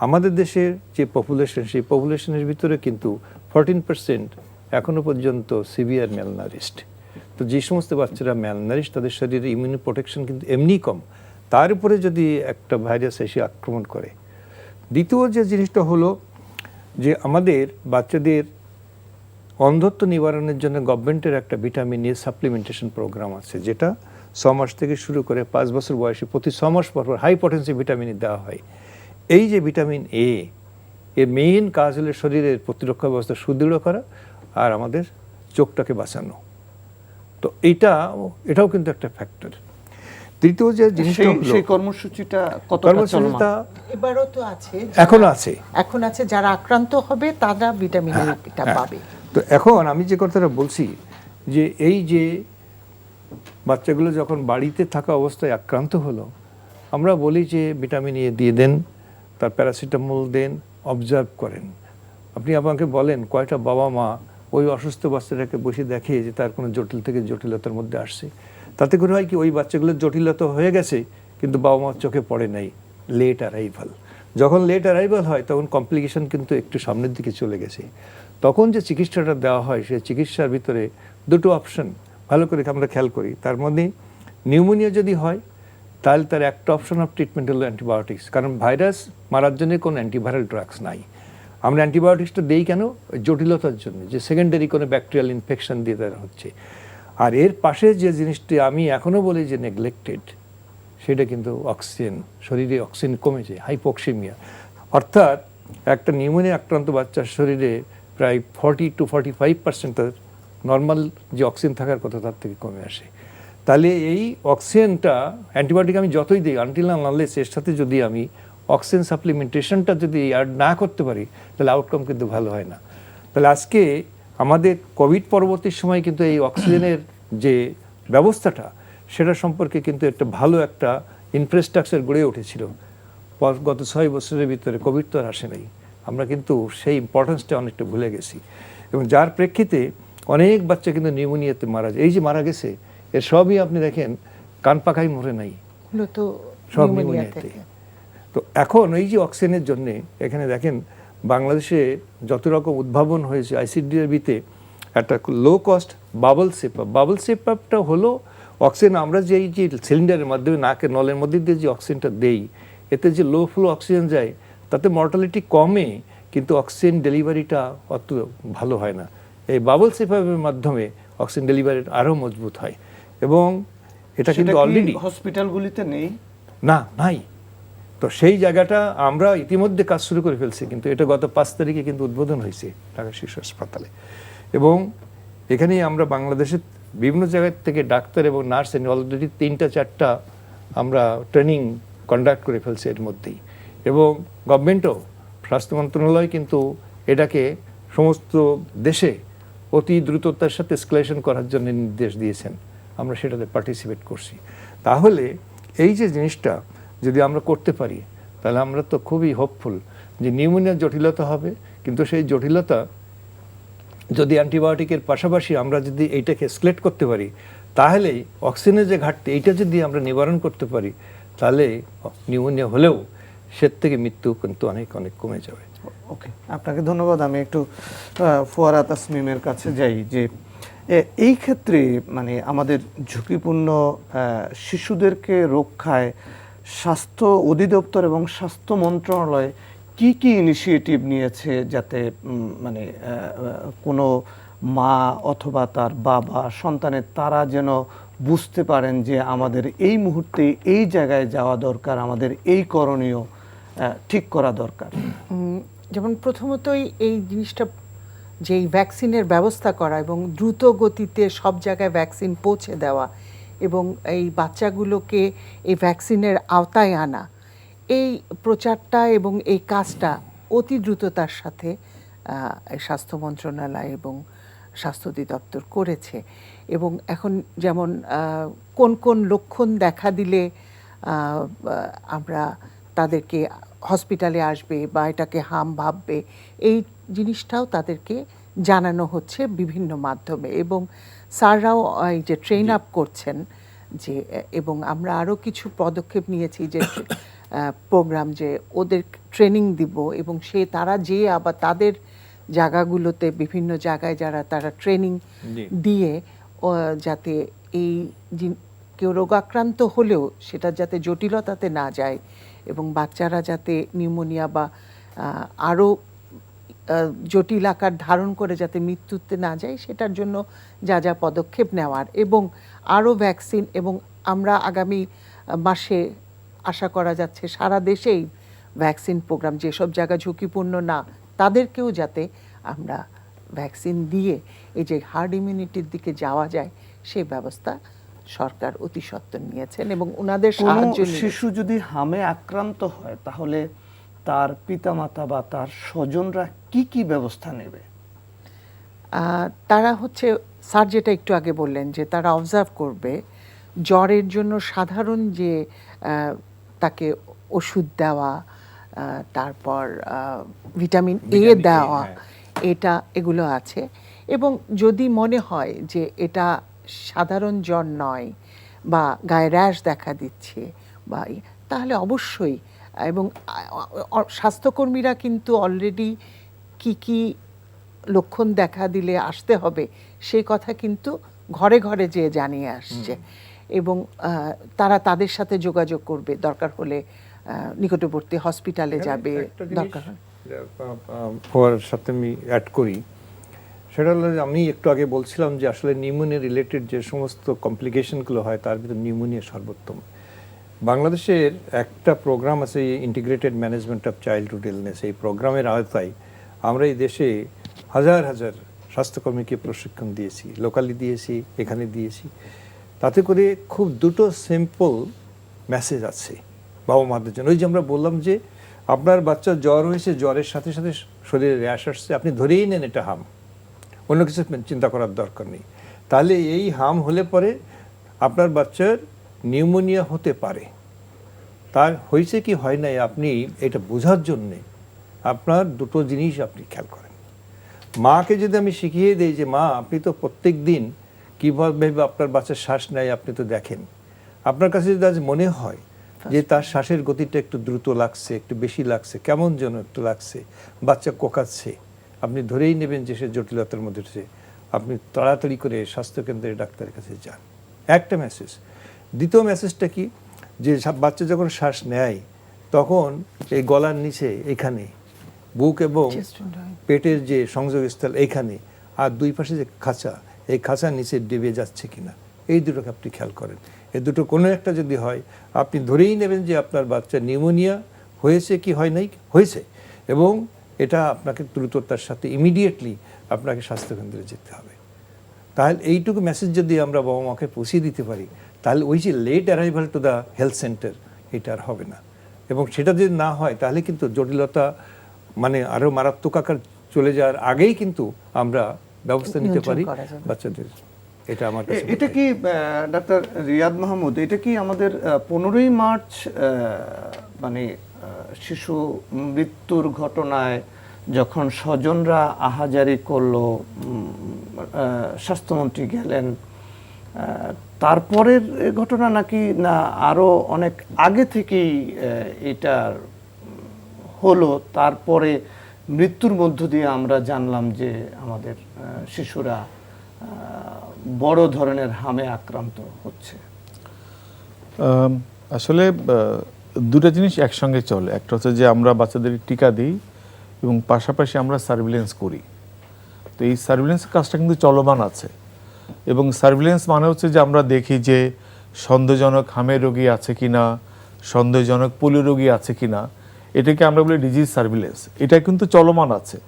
আমাদের দেশের যে পপুলেশন, সেই পপুলেশনের ভিতরে কিন্তু 14% এখনো পর্যন্ত সিভিয়ার ম্যালনারিস্ট। তো যে সমস্ত বাচ্চারা ম্যালনারিস্ট, তাদের শরীরে ইমিউন প্রোটেকশন কিন্তু এমনি কম, তার উপরে যদি একটা ভাইরাস এসে আক্রমণ করে। দ্বিতীয় যে জিনিসটা হলো যে আমাদের বাচ্চাদের অন্ধত্ব নিবারণের জন্য গভর্নমেন্টের একটা ভিটামিন এ সাপ্লিমেন্টেশন প্রোগ্রাম আছে, যেটা 6 মাস থেকে শুরু করে 5 বছর বয়সে প্রতি 6 মাস পর হাই পটেন্সি ভিটামিন দেওয়া হয়। এই যে ভিটামিন এ, এর মেইন কাজ হলো শরীরের প্রতিরক্ষা ব্যবস্থা সুদৃঢ় করা আর আমাদের চোখটাকে বাঁচানো। তো এটাও কিন্তু একটা ফ্যাক্টর। তৃতীয় যে জিনিসটা হলো সেই কর্মসূচিটা কতটা কর্মসূচিটা এবারও তো আছে, এখন আছে যারা আক্রান্ত হবে তারা ভিটামিন এটা পাবে। তো এখন আমি যে কথাটা বলছি যে এই যে বাচ্চাগুলো যখন বাড়িতে থাকা অবস্থায় আক্রান্ত হলো, আমরা বলি যে ভিটামিন এ দিয়ে দেন, তার প্যারাসিটামল দেন, অবজার্ভ করেন। আপনি আমাকে বলেন কয়টা বাবা মা ওই অসুস্থ বাচ্চাটাকে বসে দেখে যে তার কোনো জটিল থেকে জটিলতার মধ্যে আসছে। তাতে করে হয় কি, ওই বাচ্চাগুলোর জটিলতা হয়ে গেছে কিন্তু বাবা মার চোখে পড়ে নাই, লেট অ্যারাইভাল। যখন লেট অ্যারাইভাল হয় তখন কমপ্লিকেশন কিন্তু একটু সামনের দিকে চলে গেছে। তখন যে চিকিৎসাটা দেওয়া হয় সেই চিকিৎসার ভিতরে দুটো অপশন ভালো করে আমরা খেয়াল করি। তার মধ্যে নিউমোনিয়া যদি হয় তাহলে তার একটা অপশন অফ ট্রিটমেন্ট হলো অ্যান্টিবায়োটিক্স, কারণ ভাইরাস মারার জন্য কোনো অ্যান্টিভাইরাল ড্রাগস নাই। আমরা অ্যান্টিবায়োটিক্সটা দিই কেন? ওই জটিলতার জন্য, যে সেকেন্ডারি কোনো ব্যাকটেরিয়াল ইনফেকশন দিয়ে তারা হচ্ছে। আর এর পাশে যে জিনিসটি আমি এখনও বলি যে নেগলেক্টেড, সেটা কিন্তু অক্সিজেন। শরীরে অক্সিজেন কমেছে, হাইপোক্সিমিয়া। অর্থাৎ একটা নিউমোনিয়া আক্রান্ত বাচ্চার শরীরে প্রায় 40 to 45% তার নর্মাল যে অক্সিজেন থাকার কথা তার থেকে কমে আসে। তাহলে এই অক্সিজেনটা অ্যান্টিবায়োটিক আমি যতই দিই, আনটিল আনলেস এর সাথে যদি আমি অক্সিজেন সাপ্লিমেন্টেশনটা যদি অ্যাড না করতে পারি তাহলে আউটকাম কিন্তু ভালো হয় না। তাহলে আজকে আমাদের কোভিড পরবর্তী সময় কিন্তু এই অক্সিজেনের যে ব্যবস্থাটা, সেটা সম্পর্কে কিন্তু একটা ভালো একটা ইনফ্রাস্ট্রাকচার গড়ে উঠেছিল। গত 6 বছরের ভিতরে কোভিড তো আর আসে নাই, আমরা কিন্তু সেই ইম্পর্টেন্সটা অনেকটা ভুলে গেছি। এবং যার প্রেক্ষিতে অনেক বাচ্চা কিন্তু নিউমোনিয়াতে মারা যায়। এই যে মারা গেছে এর সবই আপনি দেখেন কান পাকাই মরে নাই, তো সব নিউমোনিয়াতে। তো এখন এই যে অক্সিজেনের জন্যে এখানে দেখেন বাংলাদেশে যত রকম উদ্ভাবন হয়েছে, আইসিডিআরবিতে একটা লো কস্ট বাবল সেপআপ। বাবল সেপআপটা হলো অক্সিজেন আমরা যে এই যে সিলিন্ডারের মাধ্যমে নাকের নলের মধ্যে দিয়ে যে অক্সিজেনটা দেই, এতে যে লো ফ্লো অক্সিজেন যায় তাতে মর্টালিটি কমে, কিন্তু অক্সিজেন ডেলিভারিটা অত ভালো হয় না। এই বাবল সেপআপের মাধ্যমে অক্সিজেন ডেলিভারি আরও মজবুত হয়। এবং এটা কিন্তু অলরেডি হসপিটালগুলিতে নেই, নাই। তো সেই জায়গাটা আমরা ইতিমধ্যে কাজ শুরু করে ফেলছি, কিন্তু এটা গত 5 তারিখে কিন্তু উদ্বোধন হয়েছে ঢাকা শিশু হাসপাতালে। এবং এখানে আমরা বাংলাদেশের বিভিন্ন জায়গা থেকে ডাক্তার এবং নার্স অলরেডি 3-4টা আমরা ট্রেনিং কন্ডাক্ট করে ফেলছি এর মধ্যেই। এবং গভর্নমেন্টও, স্বাস্থ্য মন্ত্রণালয় কিন্তু এটাকে সমস্ত দেশে অতি দ্রুততার সাথে এসকেলেশন করার জন্য নির্দেশ দিয়েছেন। আমরা সেটাতে পার্টিসিপেট করছি। তাহলে এই যে জিনিসটা যদি আমরা করতে পারি তাহলে আমরা তো খুবই হোপফুল যে নিউমোনিয়ার জটিলতা হবে, কিন্তু সেই জটিলতা যদি অ্যান্টিবায়োটিকের পাশাপাশি আমরা যদি এইটাকে এসকেলেট করতে পারি, তাহলে অক্সিজেনের যে ঘাটতি এইটা যদি আমরা নিবারণ করতে পারি, তাহলে নিউমোনিয়া হলেও সে থেকে মৃত্যু কিন্তু অনেক অনেক কমে যাবে। ওকে, আপনাকে ধন্যবাদ। আমি একটু ফুয়ারা তাসমিমের কাছে যাই যে এই ক্ষেত্রে মানে আমাদের ঝুঁকিপূর্ণ শিশুদেরকে রক্ষায় স্বাস্থ্য অধিদপ্তর এবং স্বাস্থ্য মন্ত্রণালয় কি কি ইনিশিয়েটিভ নিয়েছে যাতে মানে কোনো মা অথবা তার বাবা সন্তানের তারা যেন বুঝতে পারেন যে আমাদের এই মুহূর্তে এই জায়গায় যাওয়া দরকার, আমাদের এই করণীয় ঠিক করা দরকার। যেমন প্রথমতই এই জিনিসটা যে এই ভ্যাকসিনের ব্যবস্থা করা এবং দ্রুত গতিতে সব জায়গায় ভ্যাকসিন পৌঁছে দেওয়া এবং এই বাচ্চাগুলোকে এই ভ্যাকসিনের আওতায় আনা, এই প্রচারটা এবং এই কাজটা অতি দ্রুততার সাথে স্বাস্থ্য মন্ত্রণালয় এবং স্বাস্থ্য অধিদপ্তর করেছে। এবং এখন যেমন কোন কোন লক্ষণ দেখা দিলে আমরা তাদেরকে হসপিটালে আসবে বা এটাকে হাম ভাববে, এই জিনিসটাও তাদেরকে জানানো হচ্ছে বিভিন্ন মাধ্যমে। এবং স্যাররাও এই যে ট্রেন আপ করছেন যে, এবং আমরা আরও কিছু পদক্ষেপ নিয়েছি যে প্রোগ্রাম যে ওদের ট্রেনিং দিব এবং তারা যে আবার তাদের জায়গাগুলোতে বিভিন্ন জায়গায় যারা তারা ট্রেনিং দিয়ে যাতে এই কেউ রোগাক্রান্ত হলেও সেটা যাতে জটিলতাতে না যায় এবং বাচ্চারা যাতে নিউমোনিয়া বা আরও জটিল আকার ধারণ করে যাতে মৃত্যুতে না যায় সেটার জন্য যা যা পদক্ষেপ নেওয়ার, এবং আরও ভ্যাকসিন, এবং আমরা আগামী মাসে আশা করা যাচ্ছে সারা দেশেই ভ্যাকসিন প্রোগ্রাম, যেসব জায়গা ঝুঁকিপূর্ণ না তাদেরকেও যাতে আমরা ভ্যাকসিন দিয়ে এই যে হার্ড ইমিউনিটির দিকে যাওয়া যায় সেই ব্যবস্থা সরকার অতি সত্বর নিয়েছেন এবং ওনাদের কোনো সাহায্য নিয়ে। শিশু যদি হামে আক্রান্ত হয় তাহলে তার পিতামাতা বা তার স্বজনরা কি কি ব্যবস্থা নেবে? তারা হচ্ছে স্যার যেটা একটু আগে বললেন যে তারা অবজার্ভ করবে, জ্বরের জন্য সাধারণ যে তাকে ওষুধ দেওয়া, তারপর ভিটামিন এ দেওয়া, এগুলো আছে। এবং যদি মনে হয় যে এটা সাধারণ জ্বর নয় বা গায়ে র্যাশ দেখা দিচ্ছে বা তাহলে অবশ্যই, এবং স্বাস্থ্যকর্মীরা কিন্তু অলরেডি কি লক্ষণ দেখা দিলে আসতে হবে সেই কথা কিন্তু ঘরে ঘরে যেয়ে জানিয়ে আসছে, এবং তারা তাদের সাথে যোগাযোগ করবে, দরকার হলে নিকটবর্তী হসপিটালে যাবে। দরকার হওয়ার সাথে আমি অ্যাড করি, সেটা হলো আমি একটু আগে বলছিলাম যে আসলে নিউমোনিয়া রিলেটেড যে সমস্ত কমপ্লিকেশনগুলো হয় তার ভিতরে নিউমোনিয়া সর্বোত্তম। বাংলাদেশের একটা প্রোগ্রাম আছে integrated management of childhood illness. এই প্রোগ্রামের আওতায় আমরা এই দেশে হাজার হাজার স্বাস্থ্যকর্মীকে প্রশিক্ষণ দিয়েছি, লোকালি দিয়েছি, এখানে দিয়েছি। তাতে করে খুব দুটো সিম্পল মেসেজ আছে বাবা মাদের জন্য। ওই যে আমরা বললাম যে আপনার বাচ্চা জ্বর হয়েছে, জ্বরের সাথে সাথে শরীরে র্যাশ আসছে, আপনি ধরেই নেন এটা হাম, অন্য কিছু চিন্তা করার দরকার নেই। তাহলে এই হাম হলে পরে আপনার বাচ্চার নিউমোনিয়া হতে পারে, তার হয়েছে কি হয় নাই আপনি এটা বোঝার জন্যে আপনার দুটো জিনিস আপনি খেয়াল করেন। মাকে যদি আমি শিখিয়ে দিই যে মা আপনি তো প্রত্যেক দিন কীভাবে আপনার বাচ্চার শ্বাস নেয় আপনি তো দেখেন, আপনার কাছে যদি আজ মনে হয় যে তার শ্বাসের গতিটা একটু দ্রুত লাগছে, একটু বেশি লাগছে, কেমন যেন একটু লাগছে, বাচ্চা কোকাচ্ছে, আপনি ধরেই নেবেন যে সে জটিলতার মধ্যে রয়েছে, আপনি তাড়াতাড়ি করে স্বাস্থ্যকেন্দ্রের ডাক্তারের কাছে যান। একটা মেসেজ। দ্বিতীয় মেসেজটা কি, যে বাচ্চা যখন শ্বাস নেয় তখন এই গলার নিচে এখানে বুক এবং পেটের যে সংযোগস্থল এইখানে আর দুই পাশে যে খাঁচা, এই খাঁচার নিচে ডেবে যাচ্ছে কিনা, এই দুটোকে আপনি খেয়াল করেন। এই দুটো কোনো একটা যদি হয় আপনি ধরেই নেবেন যে আপনার বাচ্চা নিউমোনিয়া হয়েছে কি হয় নাই, হয়েছে, এবং এটা আপনাকে দ্রুততার সাথে ইমিডিয়েটলি আপনাকে স্বাস্থ্যকেন্দ্রে যেতে হবে। তাহলে এইটুকু মেসেজ যদি আমরা বাবা মাকে পৌঁছে দিতে পারি তাহলে ওই যে late arrival to the health centre এটা আর হবে না। এবং সেটা যদি না হয় তাহলে কিন্তু জটিলতা মানে আরও মারাত্মক আকার চলে যাওয়ার আগেই কিন্তু আমরা ব্যবস্থা নিতে পারি বাচ্চাদের। এটা আমার কাছে এটা কি ডাক্তার রিয়াদ মাহমুদ, এটা কি আমাদের 15ই মার্চ মানে শিশু মৃত্যুর ঘটনায় যখন স্বজনরা আহাজারি করলো, স্বাস্থ্যমন্ত্রী গেলেন, তারপরের ঘটনা নাকি না আরো অনেক আগে থেকেই এটার হলো, তারপরে মৃত্যুর মধ্য দিয়ে আমরা জানলাম যে আমাদের শিশুরা বড় ধরনের হামে আক্রান্ত হচ্ছে? আসলে দুটো জিনিস একসঙ্গে চলে। একটা হচ্ছে যে আমরা বাচ্চাদের টিকা দিই এবং পাশাপাশি আমরা সার্ভিলেন্স করি। তো এই সার্ভিলেন্স কাজটা কিন্তু চলমান আছে, এবং সার্ভিলেন্স মানে হচ্ছে যে আমরা দেখি যে সন্দেহজনক হামের রোগী আছে কিনা, সন্দেহজনক পোলিও রোগী আছে কিনা, এটাকে আমরা বলি ডিজিজ সার্ভিলেন্স। এটা কিন্তু চলমান আছে।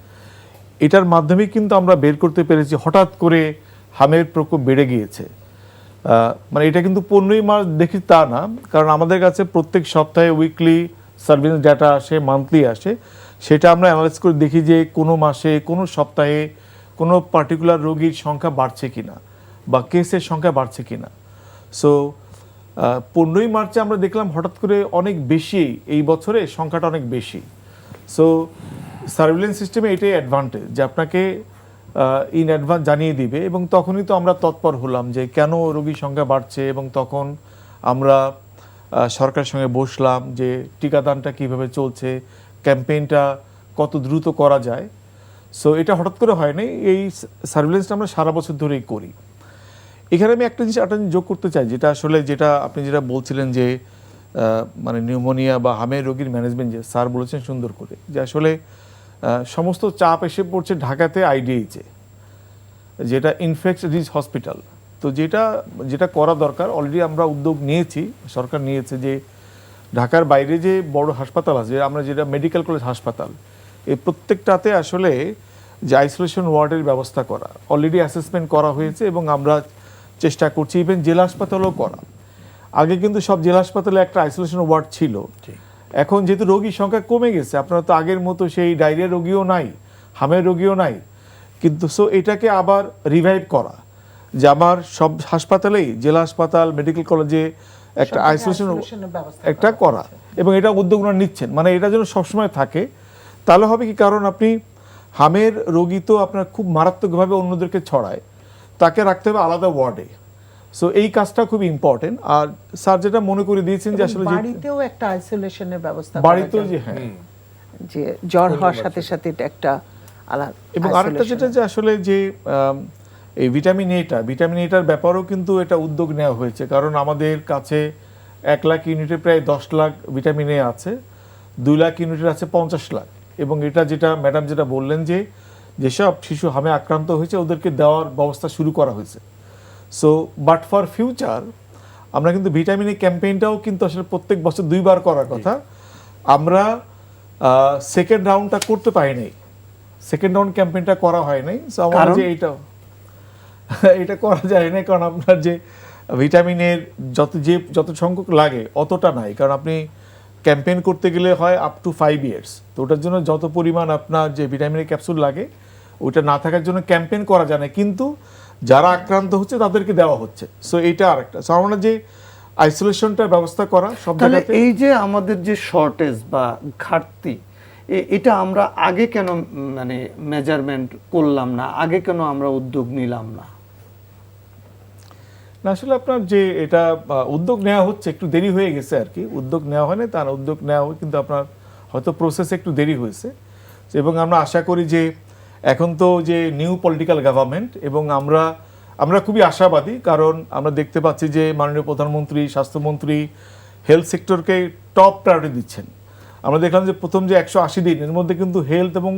এটার মাধ্যমে কিন্তু আমরা বের করতে পেরেছি হঠাৎ করে হামের প্রকোপ বেড়ে গিয়েছে। মানে এটা কিন্তু 15ই মার্চ দেখি তা না, কারণ আমাদের কাছে প্রত্যেক সপ্তাহে উইকলি সার্ভিলেন্স ডাটা আসে, মান্থলি আসে, সেটা আমরা অ্যানালাইজ করে দেখি যে কোনো মাসে কোনো সপ্তাহে কোনো পার্টিকুলার রোগীর সংখ্যা বাড়ছে কিনা বা কেসের সংখ্যা বাড়ছে কিনা। সো 15ই মার্চে আমরা দেখলাম হঠাৎ করে অনেক বেশি, এই বছরে সংখ্যাটা অনেক বেশি। সো সার্ভিলেন্স সিস্টেমে এটাই অ্যাডভান্টেজ যে আপনাকে ইন অ্যাডভান্স জানিয়ে দিবে, এবং তখনই তো আমরা তৎপর হলাম যে কেন রোগীর সংখ্যা বাড়ছে, এবং তখন আমরা সরকারের সঙ্গে বসলাম যে টিকাদানটা কিভাবে চলছে, ক্যাম্পেইনটা কত দ্রুত করা যায়। সো এটা হঠাৎ করে হয়নি, এই সার্ভিলেন্সটা আমরা সারা বছর ধরেই করি। এখানে আমি একটা জিনিস যোগ করতে চাই, যেটা আসলে আপনি যেটা বলছিলেন যে মানে নিউমোনিয়া বা হামের রোগীর ম্যানেজমেন্ট, যে স্যার বলেছেন সুন্দর করে, যে আসলে সমস্ত চাপ এসে পড়ছে ঢাকাতে আইডিএইচে, যেটা ইনফেক্ট রিচ হসপিটাল। তো যেটা যেটা করা দরকার, অলরেডি আমরা উদ্যোগ নিয়েছি, সরকার নিয়েছে যে ঢাকার বাইরে যে বড় হাসপাতাল আছে, আমরা যেটা মেডিকেল কলেজ হাসপাতাল, এই প্রত্যেকটাতে আসলে যে আইসোলেশন ওয়ার্ডের ব্যবস্থা করা, অলরেডি অ্যাসেসমেন্ট করা হয়েছে এবং আমরা চেষ্টা করছি ইভেন জেলা হাসপাতালও করা। আগে কিন্তু সব জেলা হাসপাতালে একটা আইসোলেশন ওয়ার্ড ছিল, এখন যেহেতু রোগীর সংখ্যা কমে গেছে, আপনারা তো আগের মতো সেই ডায়রিয়া রোগীও নাই, হামের রোগীও নাই, কিন্তু সো এটাকে আবার রিভাইভ করা, যে আমার সব হাসপাতালেই, জেলা হাসপাতাল, মেডিকেল কলেজে একটা সব আইসোলেশন আইসোলেশনের ব্যবস্থা একটা করা, এবং এটা উদ্যোগ ওনারা নিচ্ছেন, মানে এটা যেন সবসময় থাকে। তাহলে হবে কি, কারণ আপনি হামের রোগী তো আপনার খুব মারাত্মকভাবে অন্যদেরকে ছড়ায়, তাকে রাখতে হবে আলাদা ওয়ার্ডে। সো এই কাজটা খুব ইম্পর্টেন্ট। আর স্যার যেটা মনে করে দিয়েছেন যে আসলে বাড়িতেও একটা আইসোলেশনের ব্যবস্থা বাড়িতেও যে হ্যাঁ, যে জ্বর হওয়ার সাথে সাথে এটা একটা আলাদা। এবং আরেকটা যেটা যে আসলে যে এই ভিটামিন এটার ব্যাপারেও কিন্তু এটা উদ্যোগ নেওয়া হয়েছে, কারণ আমাদের কাছে 1 লাখ ইউনিটে প্রায় 10 লাখ ভিটামিন এ আছে, 2 লাখ ইউনিটের আছে 50 লাখ। এবং এটা যেটা ম্যাডাম যেটা বললেন যে যেসব শিশু হামে আক্রান্ত হয়েছে ওদেরকে দেওয়ার ব্যবস্থা শুরু করা হয়েছে। সো বাট ফর ফিউচার আমরা কিন্তু ভিটামিন এ ক্যাম্পেইনটাও কিন্তু আসলে প্রত্যেক বছর 2 বার করার কথা। আমরা সেকেন্ড রাউন্ডটা করতে পারিনি, সেকেন্ড রাউন্ড ক্যাম্পেইনটা করা হয় নাই। সো আমার যে এটা করা যায় না, কারণ আপনার যে ভিটামিনের যত সংখ্যক লাগে অতটা নাই, কারণ আপনি ক্যাম্পেইন করতে গেলে হয় আপ টু 5 ইয়ার্স। তো ওটার জন্য যত পরিমাণ আপনার যে ভিটামিনের ক্যাপসুল লাগে ওইটা না থাকার জন্য ক্যাম্পেইন করা যায় না, কিন্তু যারা আক্রান্ত হচ্ছে তাদেরকে দেওয়া হচ্ছে। সো এইটা আরেকটা। সো আমরা যে আইসোলেশনটার ব্যবস্থা করা সব তাহলে জায়গাতে, এই যে আমাদের যে শর্টেজ বা ঘাটতি, এটা আমরা আগে কেন মানে মেজারমেন্ট করলাম না, আগে কেন আমরা উদ্যোগ নিলাম না? না আসলে আপনার যে এটা উদ্যোগ নেওয়া হচ্ছে, একটু দেরি হয়ে গেছে আর কি। উদ্যোগ নেওয়া হয় না তা না, উদ্যোগ নেওয়া হয়, কিন্তু আপনার হয়তো প্রসেসে একটু দেরি হয়েছে। এবং আমরা আশা করি যে এখন তো যে নিউ পলিটিক্যাল গভর্নমেন্ট, এবং আমরা খুবই আশাবাদী, কারণ আমরা দেখতে পাচ্ছি যে মাননীয় প্রধানমন্ত্রী, স্বাস্থ্যমন্ত্রী হেলথ সেক্টরকে টপ প্রায়োরিটি দিচ্ছেন। আমরা দেখলাম যে প্রথম যে 180 দিন এর মধ্যে কিন্তু হেলথ এবং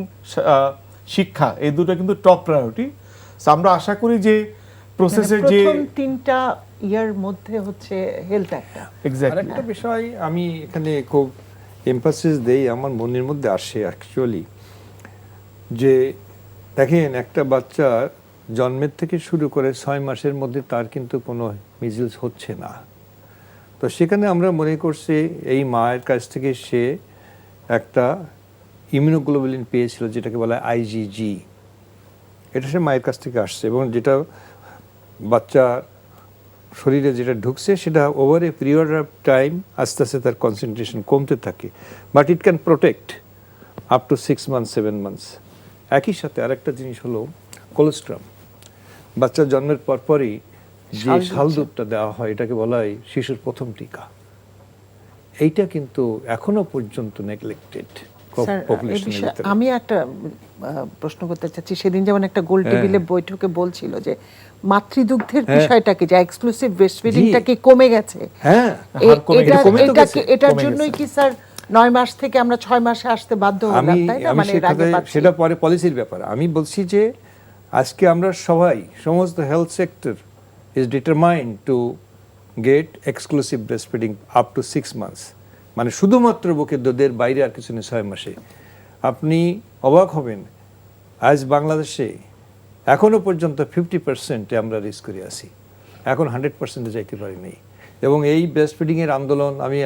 শিক্ষা এই দুটো কিন্তু টপ প্রায়োরিটি। আমরা আশা করি যে প্রসেসে যে প্রথম 3টা ইয়ার মধ্যে হচ্ছে হেলথ একটা। এক্স্যাক্টলি আরেকটা বিষয় আমি এখানে খুব এমফাসিস দেই, আমার মনের মধ্যে আসে অ্যাকচুয়ালি, যে দেখেন একটা বাচ্চা জন্মের থেকে শুরু করে 6 মাসের মধ্যে তার কিন্তু কোনো মিজলস হচ্ছে না। তো সেখানে আমরা মনে করছি এই মায়ের কাছ থেকে সে একটা ইমিউনোগ্লোবুলিন পেয়েছিল, যেটাকে বলা হয় IgG। এটা সে মায়ের কাছ থেকে আসছে, এবং যেটা বাচ্চার শরীরে যেটা ঢুকছে সেটা over a period of time আস্তে আস্তে তার কনসেন্ট্রেশন কমতে থাকে, but it can protect up to 6 months 7 months. একই সাথে আরেকটা জিনিস হলো কোলেস্ট্রাম। বাচ্চা জন্মের পরপরই যে শালদুধটা দেওয়া হয়, এটাকে বলা হয় শিশুর প্রথম টিকা। এইটা কিন্তু এখনো পর্যন্ত নেগলেক্টেড পপুলেশনের ভিতরে। আমি একটা প্রশ্ন করতে চাচ্ছি, সেদিন যেমন একটা গোল টেবিলে বৈঠকে বলছিল যে মাতৃদুগ্ধের বিষয়টাকে, যে এক্সক্লুসিভ ব্রেস্ট ফিডিংটা কি কমে গেছে? হ্যাঁ, এটার জন্যই কি স্যার 9 মাস থেকে আমরা 6 মাসে আসতে বাধ্য হলাম, তাই না? মানে সেটা পরে পলিসির ব্যাপার। আমি বলছি যে আজকে আমরা সবাই, সমস্ত health sector is determined to get exclusive breast feeding up to 6 months, মানে শুধুমাত্র বুকের দুধের বাইরে আর কিছু নেই 6 মাসে। আপনি অবাক হবেন, আজ বাংলাদেশে এখনো পর্যন্ত 50% আমরা রিস্ক করে আছি, এখন 100% যাইতে পারিনি। এবং এই ব্রেস্ট ফিডিংয়ের আন্দোলন আমি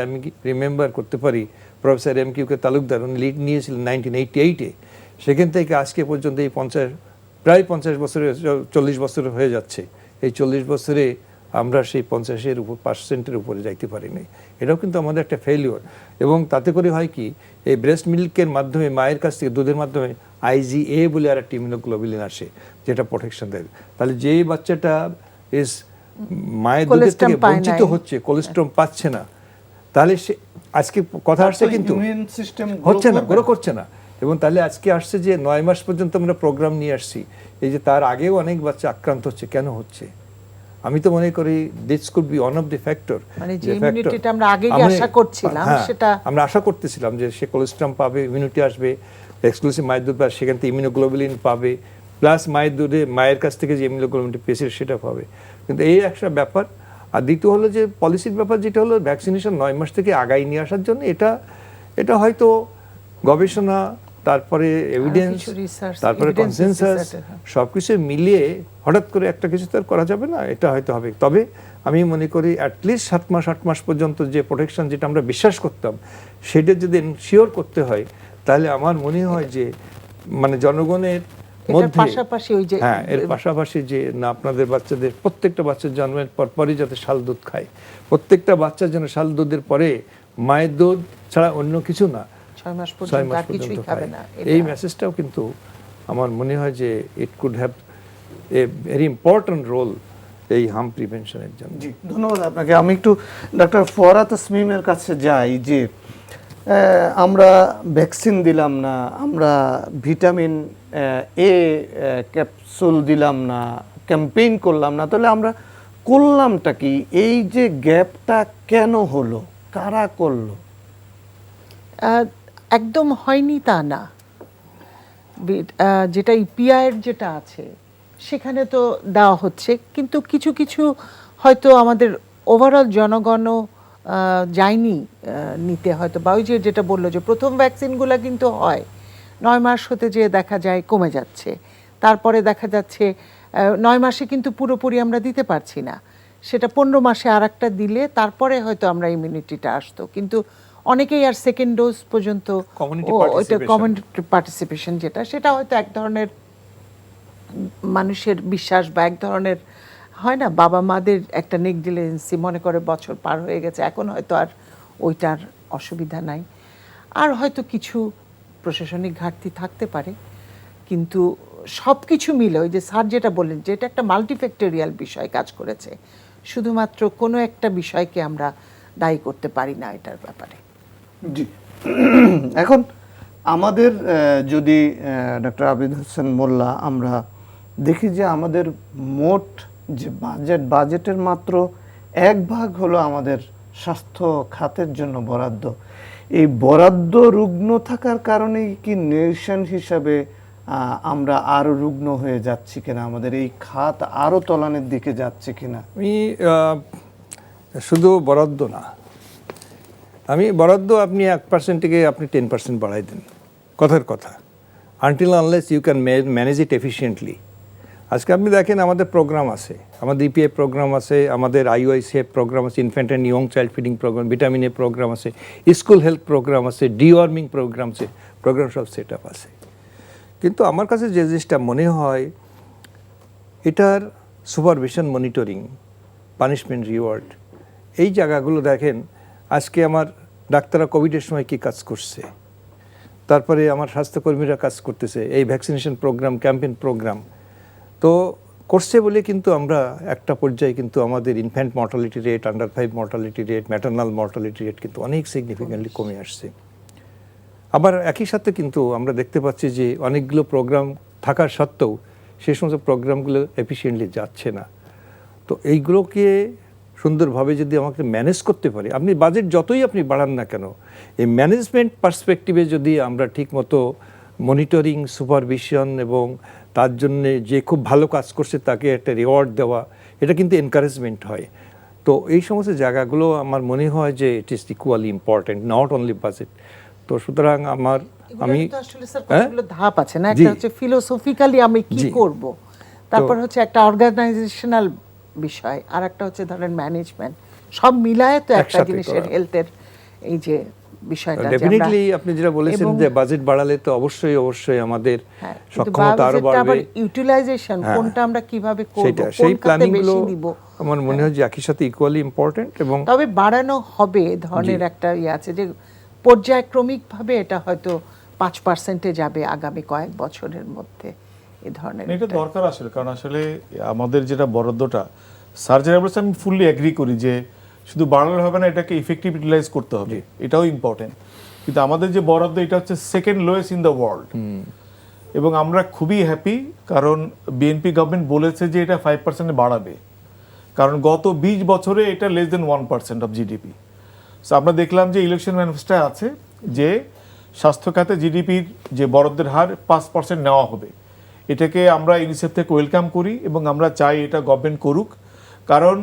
রিমেম্বার করতে পারি, প্রফেসর MQ তালুকদার উনি লিড নিয়েছিলেন 1988-এ। সেখান থেকে আজকে পর্যন্ত এই প্রায় 50 বছরে 40 বছর হয়ে যাচ্ছে। এই 40 বছরে আমরা সেই 50% উপরে যাইতে পারিনি। এটাও কিন্তু আমাদের একটা ফেলিওর। এবং তাতে করে হয় কি, এই ব্রেস্ট মিল্কের মাধ্যমে, মায়ের কাছ থেকে দুধের মাধ্যমে IgA বলে আর একটা ইমিউনোগ্লোবুলিন আসে, যেটা প্রোটেকশন দেয়। তাহলে যেই বাচ্চাটা মায়ের দুধের থেকে বঞ্চিত হচ্ছে, কোলেস্ট্রম পাচ্ছে না, তাহলে সে আজকে কথা আসছে কিন্তু হচ্ছে না, গ্রো করছে না। এবং তাহলে আজকে আসছে যে 9 মাস পর্যন্ত আমরা প্রোগ্রাম নিয়ে আসছি, এই যে তার আগেও অনেক বাচ্চা আক্রান্ত হচ্ছে, কেন হচ্ছে? আমি তো মনে করি this could be one of the factor, মানে যে ইমিউনিটিটা আমরা আগেই আশা করছিলাম সেটা আমরা আশা করতেছিলাম যে সে কোলেস্ট্রাম পাবে, ইমিউনিটি আসবে, এক্সক্লুসিভ মায়ের দুধ বা সেখান থেকে ইমিউনোগ্লোবুলিন পাবে, প্লাস মায়ের দুধে মায়ের কাছ থেকে যে ইমিউনোগ্লোবুলিনটি পেয়েছে সেটা পাবে। কিন্তু এই একটা ব্যাপার। আর দ্বিতীয় হলো যে পলিসির ব্যাপার, যেটা হলো ভ্যাকসিনেশন 9 মাস থেকে আগাই নিয়ে আসার জন্য এটা হয়তো গবেষণা, তারপরে এভিডেন্স, কিছু research, তারপরে evidence কনসেনসাস research, হ্যাঁ। সবকিছু মিলিয়ে হঠাৎ করে একটা কিছু তো আর করা যাবে না, এটা হয়তো হবে। তবে আমি মনে করি অ্যাটলিস্ট 8 মাস পর্যন্ত যে প্রোটেকশন যেটা আমরা বিশ্বাস করতাম সেটা যদি এনশিওর করতে হয়, তাহলে আমার মনে হয় যে মানে জনগণের এটার মধ্যে পাশাপাশি ওই যে হ্যাঁ এর পাশাপাশি যে না আপনাদের বাচ্চাদের প্রত্যেকটা বাচ্চার জন্মের পরই যাতে শাল দুধ খায়, প্রত্যেকটা বাচ্চার যেন শাল দুধের পরে মায়ের দুধ ছাড়া অন্য কিছু না 6 মাস 6 পর্যন্ত মাস আর কিছুই পর্যন্ত খাবে খায়। না। এই মেসেজটাও কিন্তু আমার মনে হয় যে it could have a very important role এই হার্ম প্রিভেনশনের জন্য। জি, ধন্যবাদ আপনাকে। আমি একটু ডক্টর ফোয়ারা তাসমিমের কাছে যাই যে আমরা ভ্যাকসিন দিলাম না, আমরা ভিটামিন এ ক্যাপসুল দিলাম না, ক্যাম্পেইন করলাম না, তাহলে আমরা করলামটা কি? এই যে গ্যাপটা কেন হলো, কারা করলো? একদম হয়নি তা না। যেটা ইপিআইয়ের যেটা আছে সেখানে তো দেওয়া হচ্ছে, কিন্তু কিছু কিছু হয়তো আমাদের ওভারঅল জনগণও যায়নি নিতে হয়তো, বা ওই যে যেটা বললো যে প্রথম ভ্যাকসিনগুলো কিন্তু হয় 9 মাস হতে যেয়ে দেখা যায় কমে যাচ্ছে, তারপরে দেখা যাচ্ছে 9 মাসে কিন্তু পুরোপুরি আমরা দিতে পারছি না, সেটা 15 মাসে আর একটা দিলে তারপরে হয়তো আমরা ইমিউনিটিটা আসতো। কিন্তু অনেকেই আর সেকেন্ড ডোজ পর্যন্ত Community ওইটা participation। কমিউনিটি পার্টিসিপেশন যেটা, সেটা হয়তো এক ধরনের মানুষের বিশ্বাস বা এক ধরনের হয় না, বাবা মাদের একটা নেগলিজেন্সি, মনে করে বছর পার হয়ে গেছে এখন হয়তো আর ওইটার অসুবিধা নাই, আর হয়তো কিছু প্রশাসনিক ঘাটতি থাকতে পারে। কিন্তু সব কিছু মিলে ওই যে স্যার যেটা বললেন যে এটা একটা মাল্টিফ্যাক্টোরিয়াল বিষয় কাজ করেছে, শুধুমাত্র কোনো একটা বিষয়কে আমরা দায়ী করতে পারি না এটার ব্যাপারে। জি, এখন আমাদের যদি ডক্টর আবিদ হোসেন মোল্লা আমরা দেখি যে আমাদের মোট যে বাজেটের মাত্র 1 ভাগ হলো আমাদের স্বাস্থ্য খাতের জন্য বরাদ্দ। এই বরাদ্দ রুগ্ন থাকার কারণেই কি নেশন হিসাবে আমরা আরো রুগ্ন হয়ে যাচ্ছি কিনা, আমাদের এই খাত আরো তলানের দিকে যাচ্ছে কিনা? আমি শুধু বরাদ্দ না, আমি বরাদ্দ আপনি 1% থেকে আপনি 10% বাড়াই দেন, কথার কথা, until unless you can manage it efficiently. আজকে আপনি দেখেন আমাদের প্রোগ্রাম আছে, আমাদের ইপিএফ প্রোগ্রাম আছে, আমাদের আইওআইসিএফ প্রোগ্রাম আছে, infant and young child feeding programme, vitamin A programme আছে, স্কুল হেলথ প্রোগ্রাম আছে, ডিওয়ার্মিং প্রোগ্রাম আছে, প্রোগ্রাম সব সেট আপ আছে। কিন্তু আমার কাছে যে জিনিসটা মনে হয় এটার সুপারভিশন, মনিটরিং, পানিশমেন্ট, রিওয়ার্ড, এই জায়গাগুলো দেখেন। আজকে আমার ডাক্তাররা কোভিডের সময় কী কাজ করছে, তারপরে আমার স্বাস্থ্যকর্মীরা কাজ করতেছে, এই ভ্যাকসিনেশন প্রোগ্রাম, ক্যাম্পেইন প্রোগ্রাম তো করছে বলে কিন্তু আমরা একটা পর্যায়ে কিন্তু আমাদের infant mortality rate, under 5 mortality rate, maternal mortality rate কিন্তু অনেক সিগনিফিক্যান্টলি কমে আসছে। আবার একই সাথে কিন্তু আমরা দেখতে পাচ্ছি যে অনেকগুলো প্রোগ্রাম থাকার সত্ত্বেও সেই সমস্ত প্রোগ্রামগুলো এফিশিয়েন্টলি যাচ্ছে না। তো এইগুলোকে সুন্দরভাবে যদি আমাকে ম্যানেজ করতে পারি, আপনি বাজেট যতই আপনি বাড়ান না কেন, এই ম্যানেজমেন্ট পার্সপেক্টিভে যদি আমরা ঠিকমতো মনিটরিং, সুপারভিশন এবং তার জন্যে যে খুব ভালো কাজ করছে তাকে একটা রিওয়ার্ড দেওয়া, এটা কিন্তু এনকারেজমেন্ট হয়। তো এই সমস্ত জায়গাগুলো আমার মনে হয় যে it is equally important, not only budget. তো সুতরাং আমি আসলে স্যার কতগুলো ধাপ আছে না, একটা হচ্ছে ফিলোসফিক্যালি আমি কি করব, তারপর হচ্ছে একটা অর্গানাইজেশনাল বিষয়, আর একটা হচ্ছে ধরেন ম্যানেজমেন্ট, সব মিলায়ে তো একটা জিনিসের হেলথের এই যে বিষয়টা। ডেফিনেটলি আপনি যেটা বলেছেন যে বাজেট বাড়ালে তো অবশ্যই আমাদের সক্ষমতা আরো বাড়বে, ইউটিলাইজেশন কোনটা আমরা কিভাবে করব, সেই প্ল্যানিংগুলো আমার মনে হয় যে একই সাথে ইকুয়ালি ইম্পর্টেন্ট। এবং তবে বাড়ানো হবে ধরনের একটা আছে যে পর্যায়ক্রমিকভাবে এটা হয়তো 5%-এ যাবে আগামী কয়েক বছরের মধ্যে, এই ধরনের এটা দরকার আসলে। কারণ আসলে আমাদের যেটা বরাদ্দটা স্যার যেটা বলছে আমি ফুললি এগ্রি করি যে শুধু বাড়ালে হবে না, এটাকে ইফেক্টিভ ইউটিলাইজ করতে হবে, এটাও ইম্পর্টেন্ট। কিন্তু আমাদের যে বরাদ্দ এটা হচ্ছে second lowest in the world, এবং আমরা খুবই হ্যাপি কারণ বিএনপি গভর্নমেন্ট বলেছে যে এটা 5% বাড়াবে। কারণ গত 20 বছরে এটা less than 1% of GDP. So আমরা দেখলাম যে ইলেকশন ম্যানিফেস্টোয় আছে যে স্বাস্থ্য খাতে জিডিপির যে বরাদ্দের হার 5% নেওয়া হবে। এটাকে আমরা ইউনিসেফ থেকে ওয়েলকাম করি এবং আমরা চাই এটা গভর্নমেন্ট করুক, কারণ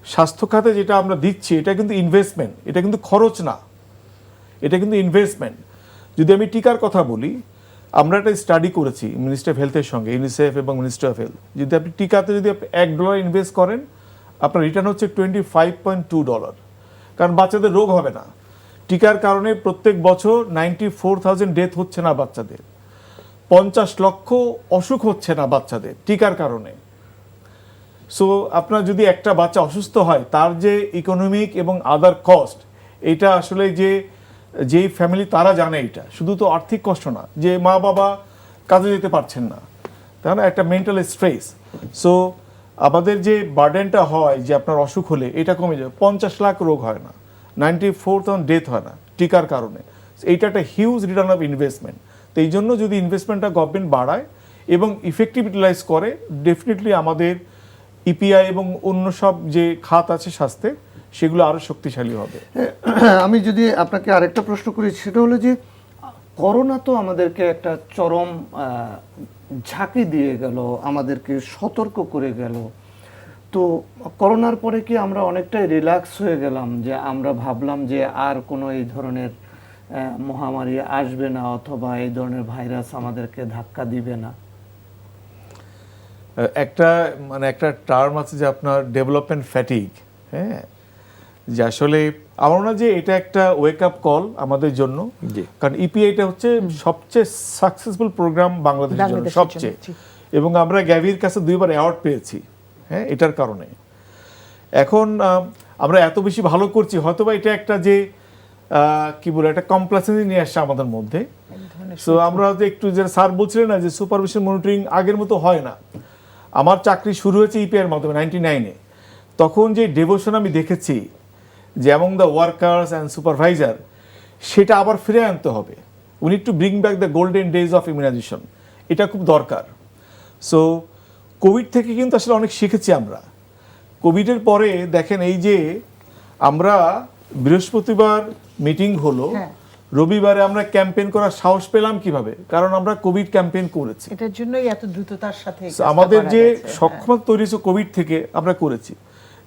স্বাস্থ্য খাতে যেটা আমরা দিচ্ছি এটা কিন্তু ইনভেস্টমেন্ট, এটা কিন্তু খরচ না, এটা কিন্তু ইনভেস্টমেন্ট। যদি আমি টিকার কথা বলি, আমরা একটা স্টাডি করেছি মিনিস্ট্রি অফ হেলথের সঙ্গে, ইউনিসেফ এবং মিনিস্ট্রি অফ হেলথ। যদি আপনি টিকাতে যদি আপনি $1 ইনভেস্ট করেন, আপনার রিটার্ন হচ্ছে $25.2, কারণ বাচ্চাদের রোগ হবে না। টিকার কারণে প্রত্যেক বছর 94,000 ডেথ হচ্ছে না বাচ্চাদের, 50 লক্ষ অসুখ হচ্ছে না বাচ্চাদের টিকার কারণে। সো আপনার যদি একটা বাচ্চা অসুস্থ হয়, তার যে ইকোনমিক এবং আদার কস্ট, এটা আসলে যেই ফ্যামিলি তারা জানে। এটা শুধু তো আর্থিক কষ্ট না, যে মা বাবা কাজে যেতে পারছেন না, তাই না, একটা মেন্টাল স্ট্রেস। সো আমাদের যে বার্ডেনটা হয় যে আপনার অসুখ হলে এটা কমে যায়, 50 লাখ রোগ হয় না, 94,000 ডেথ হয় না টিকার কারণে। এইটা একটা হিউজ রিটার্ন অফ ইনভেস্টমেন্ট। তো এই জন্য যদি ইনভেস্টমেন্টটা গভর্নমেন্ট বাড়ায় এবং ইফেক্টিভ ইউটিলাইজ করে, ডেফিনেটলি আমাদের ইপিআই এবং অন্য সব যে খাত আছে স্বাস্থ্যে, সেগুলো আরও শক্তিশালী হবে। আমি যদি আপনাকে আরেকটা প্রশ্ন করি, সেটা হলো যে করোনা তো আমাদেরকে একটা চরম ঝাঁকি দিয়ে গেল, আমাদেরকে সতর্ক করে গেল। তো করোনার পরে কি আমরা অনেকটাই রিল্যাক্স হয়ে গেলাম, যে আমরা ভাবলাম যে আর কোনো এই ধরনের মহামারী আসবে না, অথবা এই ধরনের ভাইরাস আমাদেরকে ধাক্কা দিবে না? একটা টার্ম আছে যে আপনার ডেভেলপমেন্ট ফ্যাটিগ, হ্যাঁ, যে আসলে আমার মনে হয় যে এটা একটা ওয়েক আপ কল আমাদের জন্য। কারণ ইপিআইটা হচ্ছে সবচেয়ে সাকসেসফুল প্রোগ্রাম বাংলাদেশের জন্য, সবচেয়ে। এবং আমরা গ্যাভির কাছে 2বার অ্যাওয়ার্ড পেয়েছি, হ্যাঁ, এটার কারণে। এখন আমরা এত বেশি ভালো করছি, হয়তোবা এটা একটা যে কি বলে একটা কমপ্লেসেন্সি নিয়ে আসছে আমাদের মধ্যে। সো আমরা যে একটু যে স্যার বলছিলেন না যে সুপারভিশন মনিটরিং আগের মতো হয় না। আমার চাকরি শুরু হয়েছে ইপিআইয়ের মাধ্যমে 99-এ। তখন যে ডেভোশন আমি দেখেছি যে among the workers and supervisor, সেটা আবার ফিরে আনতে হবে। We need to bring back the golden days of immunisation, এটা খুব দরকার। সো কোভিড থেকে কিন্তু আসলে অনেক শিখেছি আমরা। কোভিডের পরে দেখেন এই যে আমরা বৃহস্পতিবার মিটিং হলো, রবিবারে আমরা ক্যাম্পেইন করার সাহস পেলাম কিভাবে? কারণ আমরা কোভিড ক্যাম্পেইন করেছি। এটার জন্যই এত দ্রুততার সাথে আমাদের যে সক্ষমতা তৈরি হয়েছে কোভিড থেকে, আমরা করেছি।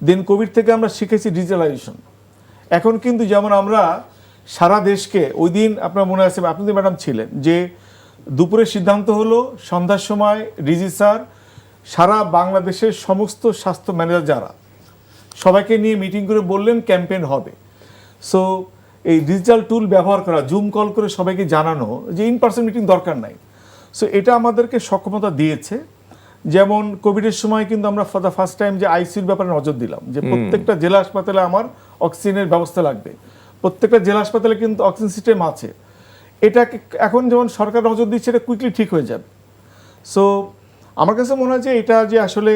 দেন কোভিড থেকে আমরা শিখেছি ডিজিটালাইজেশন। এখন কিন্তু যেমন আমরা সারা দেশকে, ওই দিন আপনার মনে আছে, আপনি তো ম্যাডাম ছিলেন, যে দুপুরে সিদ্ধান্ত হলো, সন্ধ্যার সময় ডিজি স্যার সারা বাংলাদেশের সমস্ত স্বাস্থ্য ম্যানেজার যারা, সবাইকে নিয়ে মিটিং করে বললেন ক্যাম্পেইন হবে। সো এই ডিজিটাল টুল ব্যবহার করা, জুম কল করে সবাইকে জানানো যে ইন পার্সন মিটিং দরকার নাই। সো এটা আমাদেরকে সক্ষমতা দিয়েছে। যেমন কোভিডের সময় কিন্তু আমরা ফর দ্য ফার্স্ট টাইম যে আইসিইউর ব্যাপারে নজর দিলাম, যে প্রত্যেকটা জেলা হাসপাতালে আমার অক্সিজেনের ব্যবস্থা লাগবে, প্রত্যেকটা জেলা হাসপাতালে কিন্তু অক্সিজেন সিস্টেম আছে। এটাকে এখন যেমন সরকার নজর দিচ্ছে, এটা কুইকলি ঠিক হয়ে যাবে। সো আমার কাছে মনে হয় যে এটা যে আসলে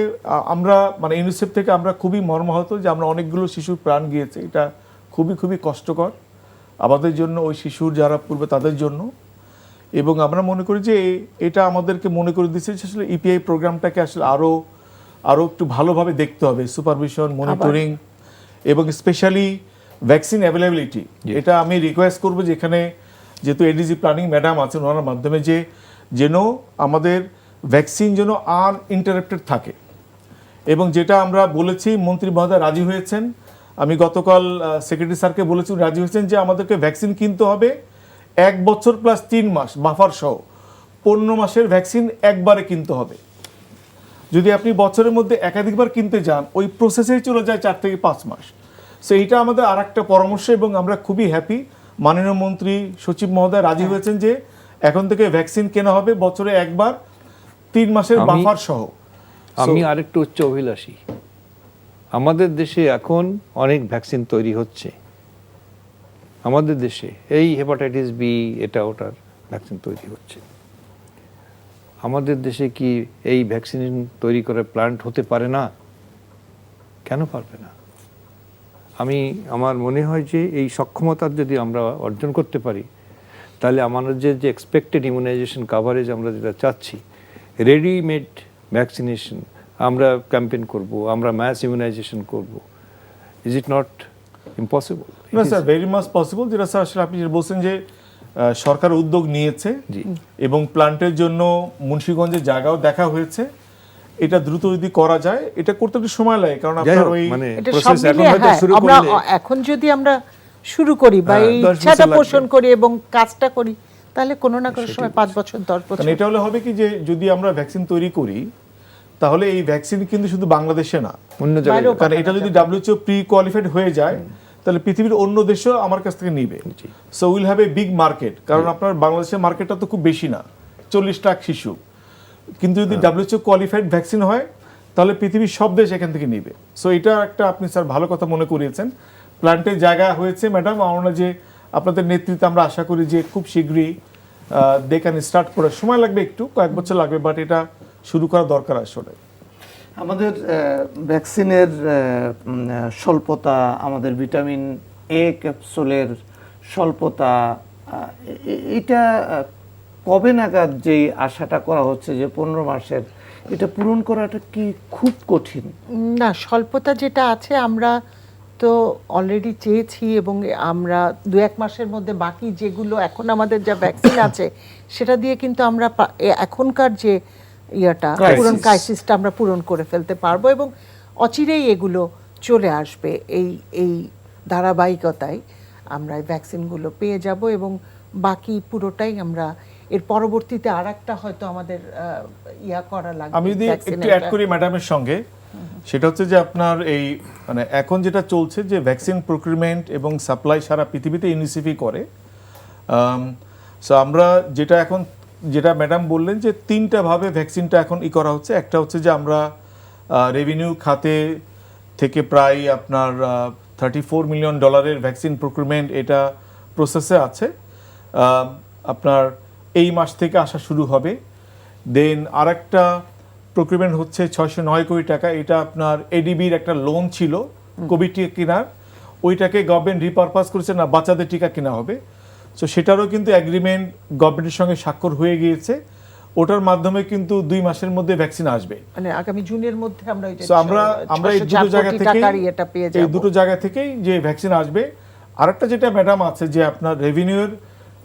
আমরা মানে ইউনিসেফ থেকে আমরা খুবই মর্মাহত যে আমরা অনেকগুলো শিশুর প্রাণ গিয়েছে। এটা খুবই খুবই কষ্টকর আমাদের জন্য, ওই শিশুর যারা পূর্বে তাদের জন্য। এবং আমরা মনে করি যে এটা আমাদেরকে মনে করে দিচ্ছে যে আসলে ইপিআই প্রোগ্রামটাকে আসলে আরও একটু ভালোভাবে দেখতে হবে, সুপারভিশন, মনিটরিং এবং স্পেশালি ভ্যাকসিন অ্যাভেলেবিলিটি। এটা আমি রিকোয়েস্ট করবো যে এখানে যেহেতু এডিজি প্ল্যানিং ম্যাডাম আছেন, ওনার মাধ্যমে যেন আমাদের ভ্যাকসিন যেন আনইন্টারাপ্টেড থাকে। এবং যেটা আমরা বলেছি, মন্ত্রী মহোদয় রাজি হয়েছেন। আমি গতকাল সেক্রেটারি স্যারকে বলেছি, রাজি হয়েছেন যে আমাদেরকে ভ্যাকসিন কিনতে হবে 1 বছর প্লাস 3 মাস বাফার সহ 15 মাসের ভ্যাকসিন একবারে কিনতে হবে। যদি আপনি বছরের মধ্যে একাধিকবার কিনতে যান, ওই প্রসেসেই চলে যায় 4 থেকে 5 মাস। সো এইটা আমাদের আর একটা পরামর্শ, এবং আমরা খুবই হ্যাপি মাননীয় মন্ত্রী সচিব মহোদয় রাজি হয়েছেন যে এখন থেকে ভ্যাকসিন কেনা হবে বছরে একবার 3 মাসের বাফার সহ। আমি আরেকটু উচ্চ অভিলাষী। আমাদের দেশে এখন অনেক ভ্যাকসিন তৈরি হচ্ছে, আমাদের দেশে এই হেপাটাইটিস বি এটা ওটার ভ্যাকসিন তৈরি হচ্ছে। আমাদের দেশে কি এই ভ্যাকসিন তৈরি করে প্ল্যান্ট হতে পারে না? কেন পারবে না? আমার মনে হয় যে এই সক্ষমতা যদি আমরা অর্জন করতে পারি, তাহলে আমাদের যে এক্সপেক্টেড ইমিউনাইজেশন কাভারেজ আমরা যেটা চাচ্ছি, রেডিমেড ভ্যাকসিনেশন আমরা ক্যাম্পেইন করব, আমরা ম্যাস ইমিউনাইজেশন করব, ইজ ইট নট ইম্পসিবল? না স্যার, ভেরি মাচ পসিবল। যেটা স্যার আসলে আপনি যেটা বলছেন যে সরকার উদ্যোগ নিয়েছে জি। এবং প্ল্যান্টের জন্য মুন্সিগঞ্জের জায়গাও দেখা হয়েছে। এটা দ্রুত যদি করা যায়, এটা করতে একটু সময় লাগে, কারণ যাই আপনার হোক, ওই মানে এটা সব প্রসেস এখন মিলিয়ে হয়তো হ্যাঁ, শুরু আমরা করলে এখন যদি আমরা শুরু করি বা হ্যাঁ, এই 10 বছর ইচ্ছাটা লাগবে। পোষণ করি এবং কাজটা করি, তাহলে কোনো না কোনো সময় 5 বছর 10 কারণ বছর। এটা হলে হবে কি যে যদি আমরা ভ্যাকসিন তৈরি করি, তাহলে এই ভ্যাকসিন কিন্তু শুধু বাংলাদেশে না, অন্য জায়গায় বাইরেও কারণ এটা যদি WHO প্রি কোয়ালিফাইড হয়ে যায়, তাহলে পৃথিবীর অন্য দেশও আমার কাছ থেকে নিবে। So will have a big market. কারণ আপনার বাংলাদেশের মার্কেটটা তো খুব বেশি না, 40 লাখ শিশু। কিন্তু যদি WHO কোয়ালিফাইড ভ্যাকসিন হয়, তাহলে পৃথিবীর সব দেশ এখান থেকে নিবে। সো এটা একটা আপনি স্যার ভালো কথা মনে করিয়েছেন। প্ল্যান্টের জায়গা হয়েছে ম্যাডাম, আমরা যে আপনাদের নেতৃত্বে আমরা আশা করি যে খুব শীঘ্রই দে ক্যান স্টার্ট করার সময় লাগবে, একটু কয়েক বছর লাগবে, বাট এটা শুরু করা দরকার আসলে। আমাদের ভ্যাকসিনের স্বল্পতা, আমাদের ভিটামিন এ ক্যাপসুলের স্বল্পতা, এটা কবে নাগাদ যেই আশাটা করা হচ্ছে যে 15 মাসের, এটা পূরণ করাটা কি খুব কঠিন? না, স্বল্পতা যেটা আছে আমরা তো অলরেডি চেয়েছি এবং আমরা 2-1 মাসের মধ্যে বাকি যেগুলো এখন আমাদের যা ভ্যাকসিন আছে সেটা দিয়ে কিন্তু আমরা এখনকার যে ইয়াটা Crisis. পূরণ ক্রাইসিসটা আমরা পূরণ করে ফেলতে পারবো এবং অচিরেই এগুলো চলে আসবে। এই ধারাবাহিকতায় আমরা এই ভ্যাকসিনগুলো পেয়ে যাব এবং বাকি পুরোটাই আমরা এর পরবর্তীতে আরেকটা হয়তো আমাদের ইয়া করা লাগবে। আমি যদি vaccine একটু অ্যাড একটা- করি ম্যাডামের সঙ্গে, সেটা হচ্ছে যে আপনার এই মানে এখন যেটা চলছে যে ভ্যাকসিন প্রকিউরমেন্ট এবং সাপ্লাই সারা পৃথিবীতে ইউনিসেফই করে। সো আমরা যেটা ম্যাডাম বললেন যে 3টা ভাবে ভ্যাকসিনটা এখন করা হচ্ছে। একটা হচ্ছে যে আমরা রেভিনিউ খাতে থেকে প্রায় আপনার $34 মিলিয়ন ভ্যাকসিন প্রকিউরমেন্ট এটা প্রসেসে আছে। আপনার এই মাস থেকে আসা শুরু হবে। দেন আরেকটা প্রকিউরমেন্ট হচ্ছে 609 কোটি টাকা। এটা আপনার এডিবির একটা লোন ছিল কোভিড টিকা কেনার, ওইটাকে গভর্নমেন্ট রিপারপাস করেছে না, বাচ্চাদের টিকা কেনা হবে। সো সেটারও কিন্তু এগ্রিমেন্ট গভর্নমেন্টের সঙ্গে স্বাক্ষর হয়ে গিয়েছে। ওটার মাধ্যমে কিন্তু 2 মাসের মধ্যে ভ্যাকসিন আসবে। মানে আগামী জুনের মধ্যে আমরা ওই যে সো আমরা এই 604 দুটো জায়গা কোটি থেকে টাকার ইয়েটা পেয়ে এই যাব। দুটো জায়গা থেকেই যে ভ্যাকসিন আসবে। আরেকটা যেটা ম্যাডাম আছে যে আপনার রেভিনিউর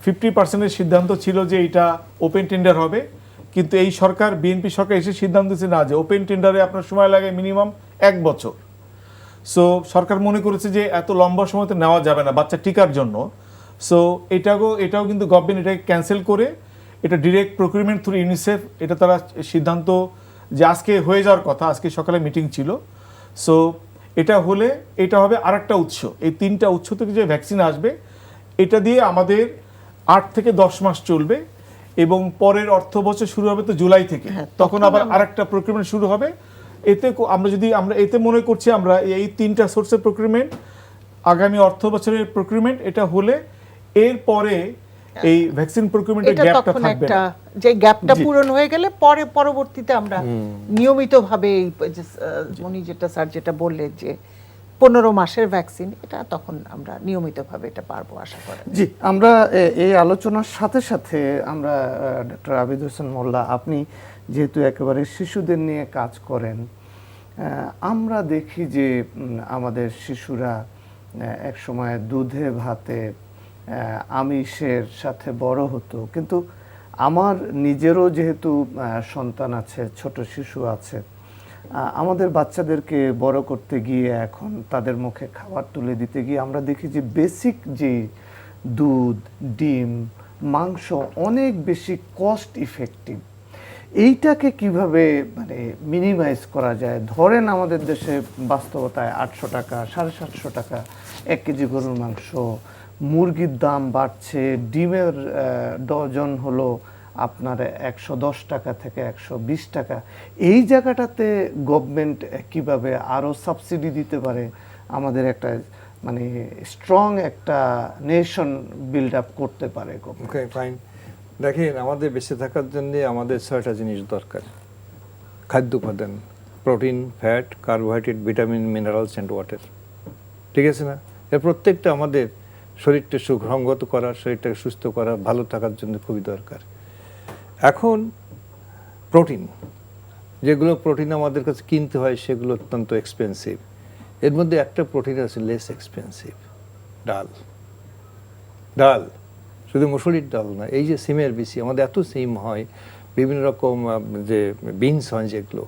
50% সিদ্ধান্ত ছিল যে এটা ওপেন টেন্ডার হবে, কিন্তু এই সরকার বিএনপি সরকার এসে সিদ্ধান্ত দিচ্ছে না, যে ওপেন টেন্ডারে আপনার সময় লাগে মিনিমাম 1 বছর। সো সরকার মনে করেছে যে এত লম্বা সময় তো নেওয়া যাবে না বাচ্চা টিকার জন্য। সো এটাও কিন্তু গভর্নমেন্ট এটাকে ক্যান্সেল করে এটা ডিরেক্ট প্রকিউরমেন্ট থ্রু ইউনিসেফ, এটা তারা সিদ্ধান্ত যে আজকে হয়ে যাওয়ার কথা, আজকে সকালে মিটিং ছিল। সো এটা হলে এটা হবে আরেকটা উৎস। এই 3টা উৎস থেকে যে ভ্যাকসিন আসবে, এটা দিয়ে আমাদের 8 থেকে 10 মাস চলবে এবং পরের অর্থ বছর শুরু হবে তো জুলাই থেকে, তখন আবার আরেকটা প্রকিউরমেন্ট শুরু হবে। আমরা এতে মনে করছি আমরা এই 3টা সোর্সের প্রকিউরমেন্ট, আগামী অর্থ বছরের প্রকিউরমেন্ট এটা হলে এর পরে এই ভ্যাকসিন প্রকিউরমেন্টের এটা গ্যাপটা তখন থাকবে একটা না। যে গ্যাপটা জি। পূরণ হয়ে গেলে পরবর্তীতে আমরা নিয়মিতভাবে এই যে, উনি স্যার যেটা বললেন যে 15 মাসের ভ্যাকসিন, এটা তখন আমরা নিয়মিতভাবে এটা পারবো আশা করি। জি, আমরা এই আলোচনার সাথে সাথে আমরা ডক্টর আবিদ হোসেন মোল্লা, আপনি যেহেতু একেবারে শিশুদের নিয়ে কাজ করেন, আমরা দেখি যে আমাদের শিশুরা এক সময় দুধে ভাতে আমিষের সাথে বড় হতো, কিন্তু আমার নিজেরও যেহেতু সন্তান আছে, ছোট শিশু আছে, আমাদের বাচ্চাদেরকে বড় করতে গিয়ে এখন তাদের মুখে খাবার তুলে দিতে গিয়ে আমরা দেখি যে বেসিক যে দুধ, ডিম, মাংস অনেক বেশি কস্ট ইফেক্টিভ। এইটাকে কিভাবে মানে মিনিমাইজ করা যায়? ধরেন আমাদের দেশে বাস্তবতায় 800 টাকা, 750 টাকা 1 কেজি গরুর মাংস, মুরগির দাম বাড়ছে, ডিমের ডজন হলো আপনার 110 টাকা থেকে 120 টাকা। এই জায়গাটাতে গভর্নমেন্ট কিভাবে আরো সাবসিডি দিতে পারে, আমাদের একটা মানে স্ট্রং একটা নেশন বিল্ড আপ করতে পারে government? ওকে, ফাইন। দেখেন, আমাদের বেঁচে থাকার জন্য আমাদের 6টা জিনিস দরকার। খাদ্য উপাদান, protein, fat, carbohydrate, vitamin, minerals and water. ঠিক আছে না? এর প্রত্যেকটা আমাদের শরীরটা সুসংগত করা, শরীরটাকে সুস্থ করা, ভালো থাকার জন্য খুবই দরকার। এখন প্রোটিন, যেগুলো প্রোটিন আমাদের কাছে কিনতে হয় সেগুলো অত্যন্ত এক্সপেন্সিভ। এর মধ্যে একটা প্রোটিন আছে লেস এক্সপেন্সিভ, ডাল। ডাল শুধু মুসুরির ডাল না, এই যে সিমের বিচি, আমাদের এত সিম হয়, বিভিন্ন রকম যে বিনস হয় যেগুলো,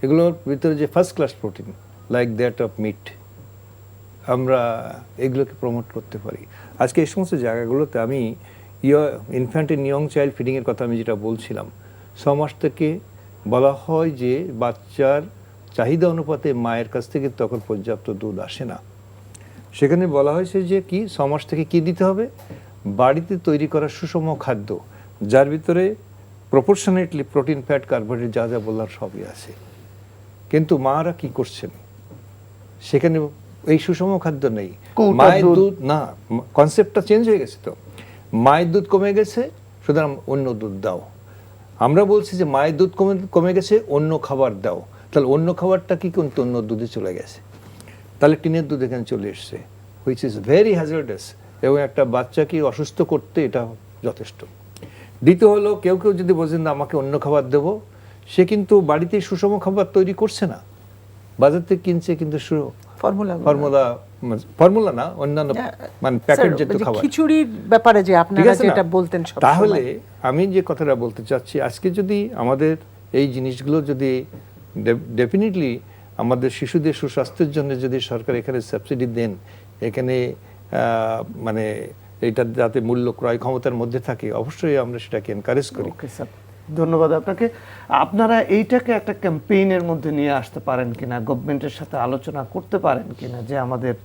এগুলোর ভিতরে যে first class protein like that of meat, আমরা এগুলোকে প্রমোট করতে পারি। আজকে এই সমস্ত জায়গাগুলোতে আমি ইনফ্যান্ট এন্ড ইয়ং চাইল্ড ফিডিংয়ের কথা আমি যেটা বলছিলাম, 6 মাস থেকে বলা হয় যে বাচ্চার চাহিদা অনুপাতে মায়ের কাছ থেকে তখন পর্যাপ্ত দুধ আসে না। সেখানে বলা হয়েছে যে কি 6 মাস থেকে কি দিতে হবে, বাড়িতে তৈরি করা সুষম খাদ্য, যার ভিতরে প্রপোর্শনেটলি প্রোটিন, ফ্যাট, কার্বোহাইড্রেট যা যা বললাম সবই আছে। কিন্তু মারা কি করছেন, সেখানে এই সুষম খাদ্য নেই। কৌটার মায়ের দুধ। দুধ না, কনসেপ্টটা চেঞ্জ হয়ে গেছে। তো মায়ের দুধ কমে গেছে, সুতরাং অন্য দুধ দাও। আমরা বলছি যে মায়ের দুধ কমে গেছে, অন্য খাবার দাও। তাহলে অন্য খাবারটা কি কিন্তু অন্য দুধে চলে গেছে, তাহলে টিনের দুধ এখানে চলে এসছে, হুইচ ইজ ভেরি হ্যাজার্ডাস, এবং একটা বাচ্চাকে অসুস্থ করতে এটা যথেষ্ট। দ্বিতীয় হলো, কেউ কেউ যদি বোঝেন না আমাকে অন্য খাবার দেবো, সে কিন্তু বাড়িতে সুষম খাবার তৈরি করছে না, বাজার থেকে কিনছে কিন্তু ফর্মুলা না, অন্যান্য মানে প্যাকেট জাতীয় খাবার। খিচুড়ির ব্যাপারে যে ঠিক আপনারা আছে না? যেটা বলতেন সব তাহলে আমি যে কথাটা বলতে চাচ্ছি, আজকে যদি আমাদের এই জিনিসগুলো যদি ডেফিনেটলি আমাদের শিশুদের সুস্বাস্থ্যের জন্য যদি সরকার এখানে সাবসিডি দেন, এখানে মানে এটা যাতে মূল্য ক্রয় ক্ষমতার মধ্যে থাকে, অবশ্যই আমরা সেটাকে এনকারেজ করি। ওকে স্যার, ধন্যবাদ আপনাকে। আপনারা এইটাকে একটা ক্যাম্পেইনের মধ্যে নিয়ে আসতে পারেন কিনা, গভর্নমেন্টের সাথে আলোচনা করতে পারেন কিনা, যে আমাদের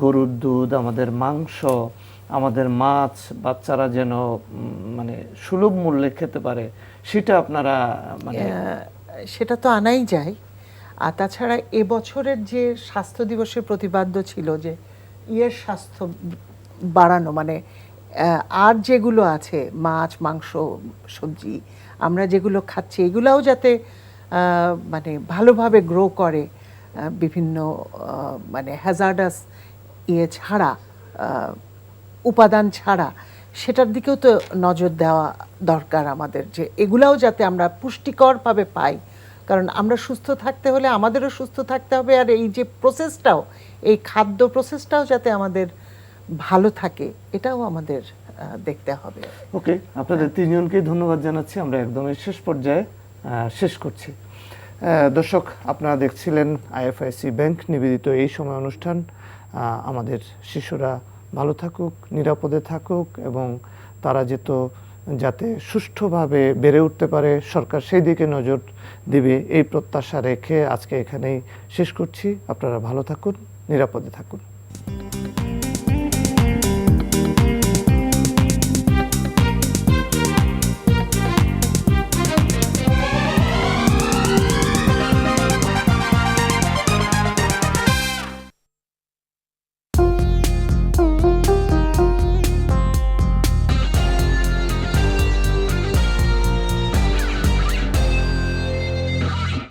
গরুর দুধ, আমাদের মাংস, আমাদের মাছ বাচ্চারা যেন মানে সুলভ মূল্যে খেতে পারে, সেটা আপনারা মানে সেটা তো আনাই যায়। আর তাছাড়া এবছরের যে স্বাস্থ্য দিবসের প্রতিপাদ্য ছিল যে স্বাস্থ্য বাড়ানো, মানে আর যেগুলো আছে মাছ, মাংস, সবজি আমরা যেগুলো খাচ্ছি, এগুলাও যাতে মানে ভালোভাবে গ্রো করে, বিভিন্ন মানে হ্যাজার্ডাস ছাড়া, উপাদান ছাড়া, সেটার দিকেও তো নজর দেওয়া দরকার আমাদের, যে এগুলাও যাতে আমরা পুষ্টিকরভাবে পাই। কারণ আমরা সুস্থ থাকতে হলে আমাদেরও সুস্থ থাকতে হবে, আর এই যে প্রসেসটাও, এই খাদ্য প্রসেসটাও যাতে আমাদের ভালো থাকে, এটাও আমাদের দেখতে হবে। ওকে, আপনাদের তিনজনকেই ধন্যবাদ জানাচ্ছি। আমরা একদমই শেষ পর্যায়ে শেষ করছি। দর্শক, আপনারা দেখছিলেন আইএফআইসি ব্যাংক নিবেদিত এই সময় অনুষ্ঠান। আমাদের শিশুরা ভালো থাকুক, নিরাপদে থাকুক, এবং তারা যাতে সুষ্ঠুভাবে বেড়ে উঠতে পারে, সরকার সেই দিকে নজর দিবে, এই প্রত্যাশা রেখে আজকে এখানেই শেষ করছি। আপনারা ভালো থাকুন, নিরাপদে থাকুন।